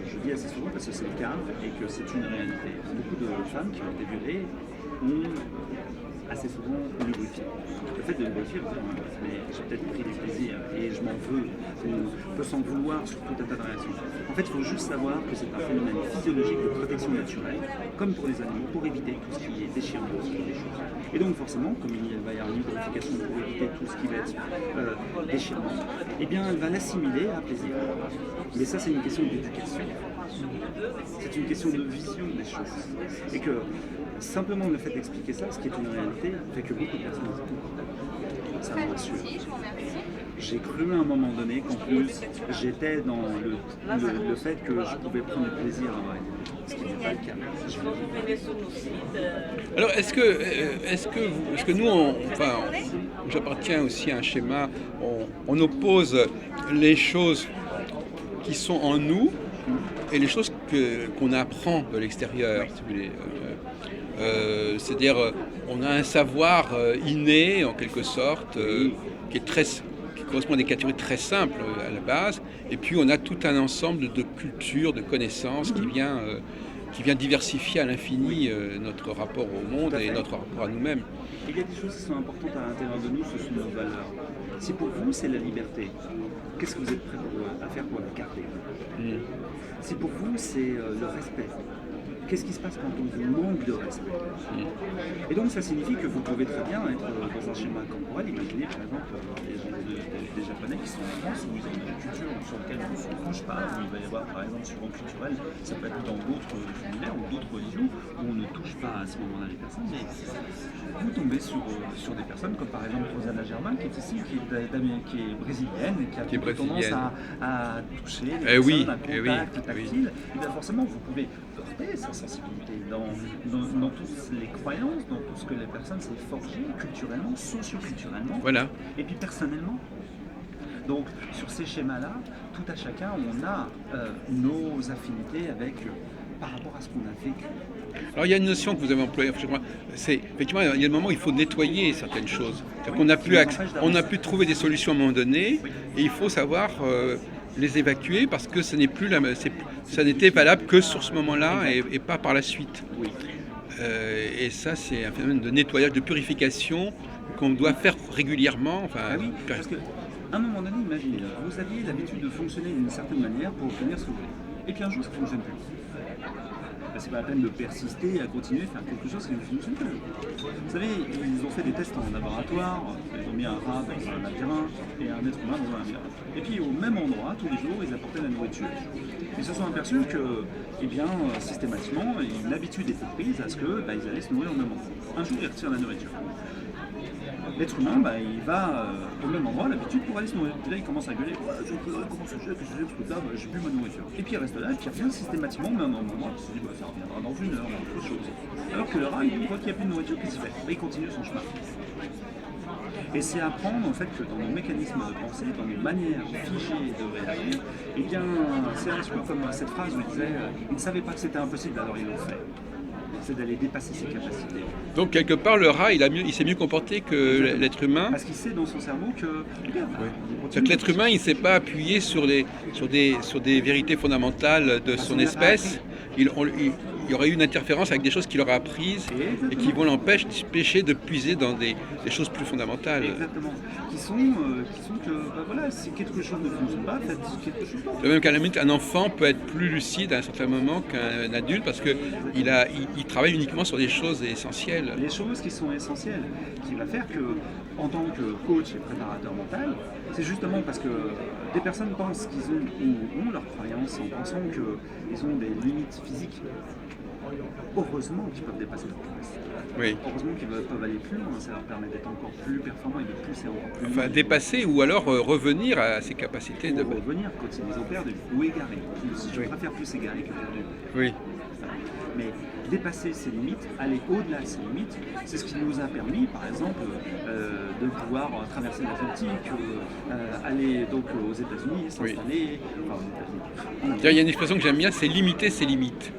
je dis assez souvent parce que c'est le cas et que c'est une réalité, beaucoup de femmes qui ont été violées ont assez souvent lubrifié. Le fait de lubrifier, mais j'ai peut-être pris du plaisir et je m'en veux. On peut s'en vouloir sur tout un tas de réactions. En fait, il faut juste savoir que c'est un phénomène physiologique de protection naturelle, comme pour les animaux, pour éviter tout ce qui est déchirement, tout ce qui est des choses. Et donc forcément, comme il va y avoir une lubrification pour éviter tout ce qui va être déchirement, eh bien elle va l'assimiler à plaisir. Mais ça, c'est une question d'éducation. C'est une question de vision des choses. Et que simplement le fait d'expliquer ça, ce qui est une réalité, fait que beaucoup de personnes disent ça me rassure. J'ai cru à un moment donné qu'en plus j'étais dans le fait que je pouvais prendre du plaisir dans ma réalité, ce qui n'est pas le cas. Alors est-ce que nous, j'appartiens aussi à un schéma, on oppose les choses qui sont en nous et les choses qu'on apprend de l'extérieur, si vous voulez. C'est-à-dire, on a un savoir inné, en quelque sorte, qui correspond à des catégories très simples à la base, et puis on a tout un ensemble de cultures, de connaissances qui vient diversifier à l'infini notre rapport au monde et notre rapport à nous-mêmes. Il y a des choses qui sont importantes à l'intérieur de nous, ce sont nos valeurs. Si pour vous c'est la liberté, qu'est-ce que vous êtes prêt à faire pour la garder? Si pour vous c'est le respect, qu'est-ce qui se passe quand on vous manque de respect? Et donc ça signifie que vous pouvez très bien être dans un schéma corporel. Imaginez par exemple des Japonais qui sont en France où ils ont des cultures sur lesquelles on ne se touche pas, où il va y avoir par exemple sur un culturel, ça peut être dans d'autres univers ou d'autres religions où on ne touche pas à ce moment-là les personnes, mais vous tombez sur des personnes comme par exemple Rosanna Germain qui est ici, qui est brésilienne, qui a tendance à toucher les personnes, un contact tactile, et bien forcément vous pouvez porter sa sensibilité dans toutes les croyances, dans tout ce que les personnes s'est forgé culturellement, socio-culturellement, Voilà. et puis personnellement. Donc sur ces schémas-là, tout à chacun, on a nos affinités avec par rapport à ce qu'on a vécu. Alors il y a une notion que vous avez employée, c'est effectivement il y a des moments où il faut nettoyer certaines choses. On a pu trouver des solutions à un moment donné, et il faut savoir les évacuer parce que ça n'était valable que sur ce moment-là et pas par la suite. Oui. Et ça, c'est un phénomène de nettoyage, de purification qu'on doit faire régulièrement. Oui, parce qu'à un moment donné, imaginez, vous aviez l'habitude de fonctionner d'une certaine manière pour obtenir ce que vous voulez. Et puis un jour, ça ne fonctionne plus. C'est pas la peine de persister à continuer à faire quelque chose qui ne fonctionne plus. Vous savez, ils ont fait des tests en laboratoire, ils ont mis un rat dans un labyrinthe et un être humain dans un labyrinthe. Et puis au même endroit, tous les jours, ils apportaient la nourriture. Ils se sont aperçus que, systématiquement, une habitude était prise à ce qu'ils allaient se nourrir au même endroit. Un jour, ils retirent la nourriture. L'être humain, il va au même endroit, l'habitude pour aller se nourrir. Et là, il commence à gueuler, comment ça se fait, qu'est-ce que j'ai, parce que là, j'ai plus ma nourriture. Et puis il reste là, et puis il revient systématiquement au même endroit, il se dit, ça reviendra dans une heure, ou autre chose. Alors que le rat, il voit qu'il n'y a plus de nourriture, qu'est-ce qu'il fait? Il continue son chemin. Et c'est apprendre en fait que dans nos mécanismes de pensée, dans nos manières figées de réagir, c'est un petit peu comme cette phrase où il disait, ils ne savaient pas que c'était impossible, alors ils l'ont fait. C'est d'aller dépasser ses capacités. Donc quelque part, le rat, il s'est mieux comporté que l'être humain. Parce qu'il sait dans son cerveau que... C'est que l'être humain, il ne s'est pas appuyé sur des vérités fondamentales de son espèce. Il y aurait eu une interférence avec des choses qu'il aurait apprises et qui vont l'empêcher de puiser dans des choses plus fondamentales. Exactement. Qui sont que, si quelque chose ne fonctionne pas, faites quelque chose d'autre. De même qu'à la limite, un enfant peut être plus lucide à un certain moment qu'un adulte parce qu'il travaille uniquement sur des choses essentielles. Les choses qui sont essentielles, qui va faire que, en tant que coach et préparateur mental, c'est justement parce que des personnes pensent qu'ils ont leurs croyances en pensant qu'ils ont des limites physiques. Heureusement qu'ils peuvent dépasser leur capacité. Oui. Heureusement qu'ils peuvent aller plus loin, ça leur permet d'être encore plus performants et de pousser encore plus loin. Dépasser ou alors revenir à ses capacités. Revenir quand ils ont perdu ou égaré. Je préfère plus égaré que perdu. Oui. Mais dépasser ses limites, aller au-delà de ses limites, c'est ce qui nous a permis, par exemple, de pouvoir traverser l'Atlantique, aller donc aux États-Unis, s'installer. Il y a une expression que j'aime bien, c'est limiter ses limites.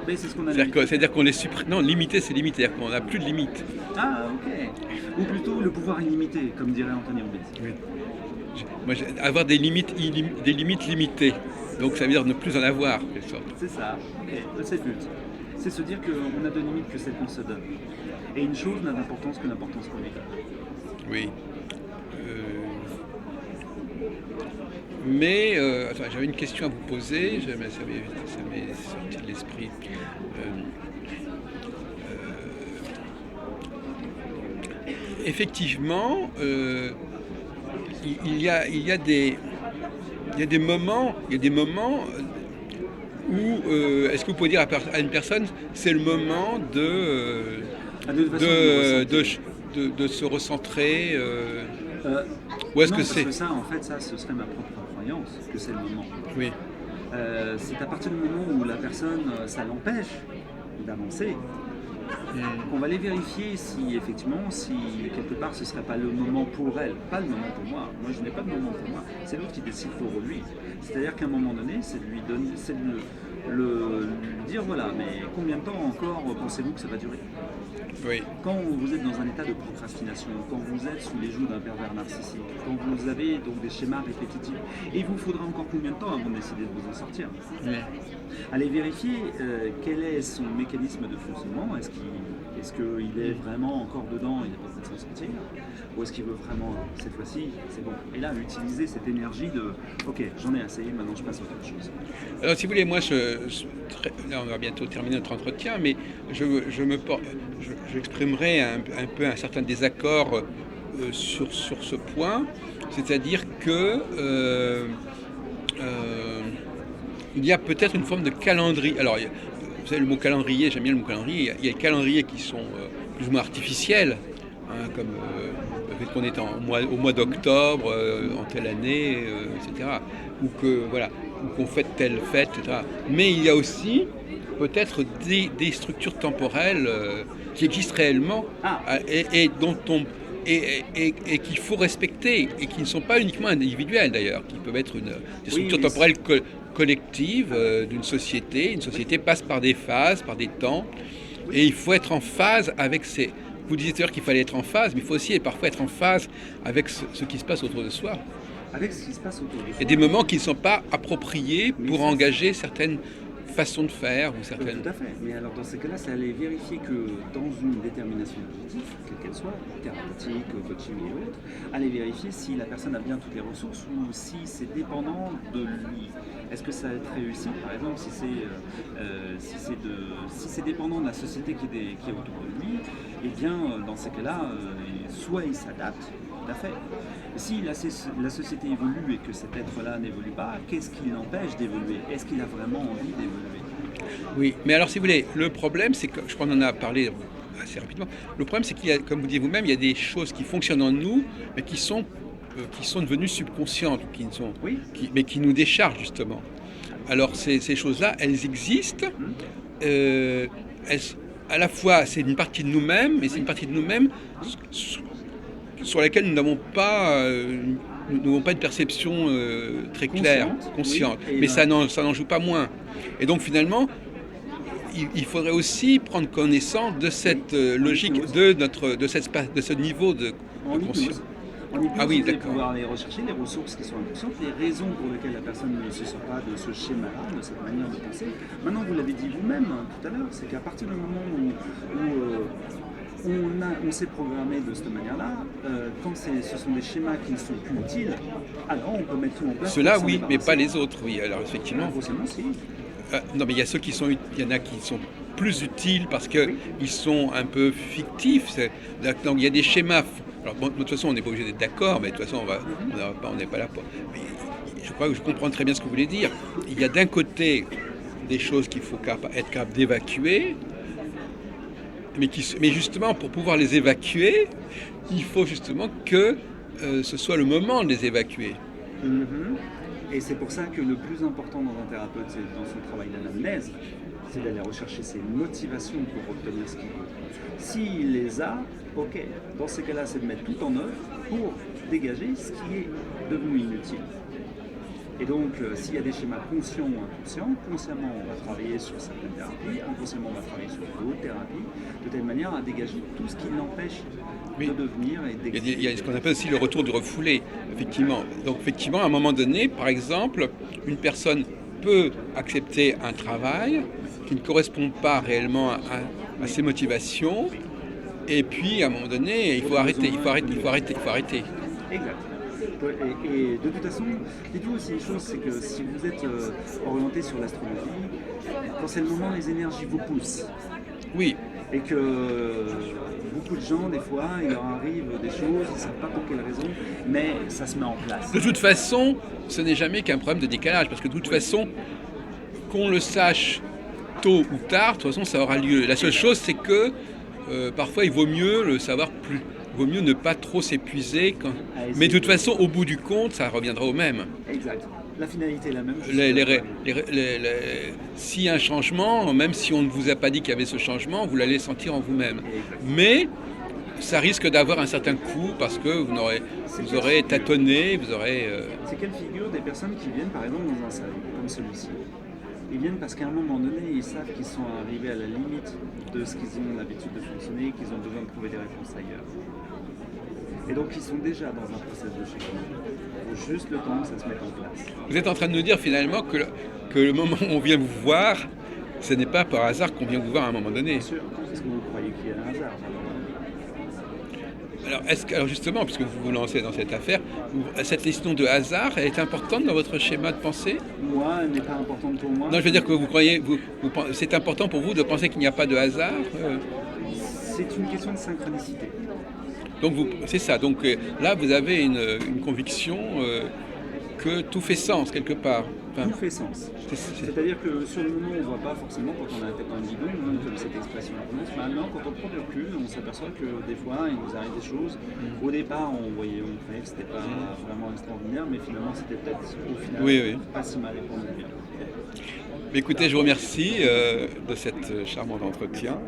Mais c'est ce qu'on a. C'est-à-dire qu'on les supprime. Non, limiter ses limites, c'est-à-dire qu'on n'a plus de limites. Ah, ok. Ou plutôt le pouvoir illimité, comme dirait Anthony Robbins. Oui. Moi, avoir des limites limitées. Donc ça veut dire ne plus en avoir, en quelque sorte. C'est ça. Okay. C'est le but. C'est se dire qu'on n'a de limites que celles qu'on se donne. Et une chose n'a d'importance que l'importance qu'on lui donne. Oui. Mais j'avais une question à vous poser, ça m'est sorti de l'esprit. Effectivement, il y a des moments où est-ce que vous pouvez dire à une personne c'est le moment de se recentrer ou est-ce que c'est parce que ça, en fait, ce serait ma propre croyance que c'est le moment. Oui. C'est à partir du moment où la personne, ça l'empêche d'avancer, qu'on va aller vérifier si effectivement, si quelque part ce ne serait pas le moment pour elle, pas le moment pour moi. Moi, je n'ai pas de moment pour moi. C'est l'autre qui décide pour lui. C'est-à-dire qu'à un moment donné, c'est de lui donner, c'est de lui dire voilà, mais combien de temps encore pensez-vous que ça va durer? Oui. Quand vous êtes dans un état de procrastination, quand vous êtes sous les joues d'un pervers narcissique, quand vous avez donc des schémas répétitifs, et il vous faudra encore combien de temps avant de décider de vous en sortir? Allez vérifier quel est son mécanisme de fonctionnement. Est-ce qu'il est vraiment encore dedans? Il n'est pas en train de s'en sortir? Ou est-ce qu'il veut vraiment, cette fois-ci, c'est bon? Et là, utiliser cette énergie de ok, j'en ai assez, maintenant je passe à autre chose. Alors, si vous voulez, moi, là, on va bientôt terminer notre entretien, mais j'exprimerai un peu un certain désaccord sur ce point, c'est-à-dire que il y a peut-être une forme de calendrier. Alors, vous savez, le mot calendrier, j'aime bien le mot calendrier. Il y a des calendriers qui sont plus ou moins artificiels, hein, comme le fait qu'on est au mois d'octobre, en telle année, etc. Ou qu'on fête telle fête, etc. Mais il y a aussi peut-être des structures temporelles qui existent réellement et dont et qu'il faut respecter et qui ne sont pas uniquement individuelles d'ailleurs, qui peuvent être des structures temporelles collectives d'une société. Une société passe par des phases, par des temps, et il faut être en phase avec ces... Vous disiez tout à l'heure qu'il fallait être en phase, mais il faut aussi parfois être en phase avec ce qui se passe autour de soi. Avec ce qui se passe autour de soi. Il y a des moments qui ne sont pas appropriés pour engager certaines façons de faire ou certaines... Tout à fait. Mais alors dans ces cas-là, c'est aller vérifier que dans une détermination d'objectif, quelle qu'elle soit, thérapeutique, coaching et autres, aller vérifier si la personne a bien toutes les ressources ou si c'est dépendant de lui. Est-ce que ça va être réussi? Par exemple, si c'est dépendant de la société qui est autour de lui, eh bien, dans ces cas-là, soit il s'adapte, tout à fait. Si la société évolue et que cet être-là n'évolue pas, qu'est-ce qui l'empêche d'évoluer? Est-ce qu'il a vraiment envie d'évoluer? Oui, mais alors si vous voulez, le problème, c'est que, je crois qu'on en a parlé assez rapidement, le problème c'est qu'il y a, comme vous dites vous-même, il y a des choses qui fonctionnent en nous, mais qui sont devenues subconscientes, mais qui nous déchargent justement. Alors ces choses-là, elles existent, à la fois c'est une partie de nous-mêmes, mais c'est une partie de nous-mêmes sur laquelle nous n'avons pas une perception très claire, consciente. Oui, mais ça n'en joue pas moins. Et donc finalement, il faudrait aussi prendre connaissance de cette logique, de ce niveau de conscience. En hypnose, vous allez pouvoir aller rechercher les ressources qui sont inconscientes, les raisons pour lesquelles la personne ne se sort pas de ce schéma-là, de cette manière de penser. Maintenant, vous l'avez dit vous-même tout à l'heure, c'est qu'à partir du moment où on s'est programmé de cette manière-là, quand ce sont des schémas qui ne sont plus utiles, alors on peut mettre tout en place. Ceux-là, oui, mais pas les autres, oui. Alors effectivement. Si. Non, mais il y en a qui sont plus utiles parce qu'ils sont un peu fictifs. Donc il y a des schémas. Alors bon, de toute façon, on n'est pas obligé d'être d'accord, mais de toute façon, on n'est pas là pour. Mais je crois que je comprends très bien ce que vous voulez dire. Il y a d'un côté des choses qu'il faut être capable d'évacuer. Mais justement, pour pouvoir les évacuer, il faut justement que ce soit le moment de les évacuer. Et c'est pour ça que le plus important dans un thérapeute, c'est dans son travail d'anamnèse, c'est d'aller rechercher ses motivations pour obtenir ce qu'il veut. S'il les a, ok. Dans ces cas-là, c'est de mettre tout en œuvre pour dégager ce qui est devenu inutile. Et donc, s'il y a des schémas conscients ou inconscients, consciemment, on va travailler sur certaines thérapies, inconsciemment, on va travailler sur d'autres thérapies, de telle manière à dégager tout ce qui l'empêche de devenir et d'exister. Il y a ce qu'on appelle aussi le retour du refoulé, effectivement. Donc, effectivement, à un moment donné, par exemple, une personne peut accepter un travail qui ne correspond pas réellement à ses motivations, et puis, à un moment donné, il faut arrêter. Exact. Et de toute façon, dites-vous aussi une chose, c'est que si vous êtes orienté sur l'astrologie, quand c'est le moment, les énergies vous poussent. Oui. Et que beaucoup de gens, des fois, il leur arrive des choses, ils ne savent pas pour quelle raison, mais ça se met en place. De toute façon, ce n'est jamais qu'un problème de décalage, parce que de toute façon, qu'on le sache tôt ou tard, de toute façon, ça aura lieu. La seule chose, c'est que parfois, il vaut mieux le savoir plus. Il vaut mieux ne pas trop s'épuiser. Mais de toute façon, au bout du compte, ça reviendra au même. Exact. La finalité est la même. S'il y a un changement, même si on ne vous a pas dit qu'il y avait ce changement, vous l'allez sentir en vous-même. Mais ça risque d'avoir un certain coût parce que vous aurez tâtonné, vous aurez... C'est quelle figure des personnes qui viennent, par exemple, dans un salon comme celui-ci? Ils viennent parce qu'à un moment donné, ils savent qu'ils sont arrivés à la limite de ce qu'ils ont l'habitude de fonctionner, qu'ils ont besoin de trouver des réponses ailleurs. Et donc ils sont déjà dans un processus de changement. Il faut juste le temps que ça se mette en place. Vous êtes en train de nous dire finalement que le moment où on vient vous voir, ce n'est pas par hasard qu'on vient vous voir à un moment donné. Bien sûr. Est-ce que vous croyez qu'il y a un hasard? Alors justement, puisque vous vous lancez dans cette affaire, cette question de hasard, elle est importante dans votre schéma de pensée? Moi, elle n'est pas importante pour moi. Non, je veux dire que vous croyez, c'est important pour vous de penser qu'il n'y a pas de hasard. C'est une question de synchronicité. Donc c'est ça. Donc là, vous avez une conviction que tout fait sens quelque part. Enfin, Tout fait sens. C'est-à-dire que sur le moment, on ne voit pas forcément quand on a la tête dans le guidon, comme cette expression prononce. Maintenant, quand on prend du recul, on s'aperçoit que des fois, il nous arrive des choses. Au départ, on croyait que c'était pas vraiment extraordinaire, mais finalement, c'était peut-être au final oui. pas si mal et pour nous bien. Écoutez, je vous remercie de cet charmant entretien.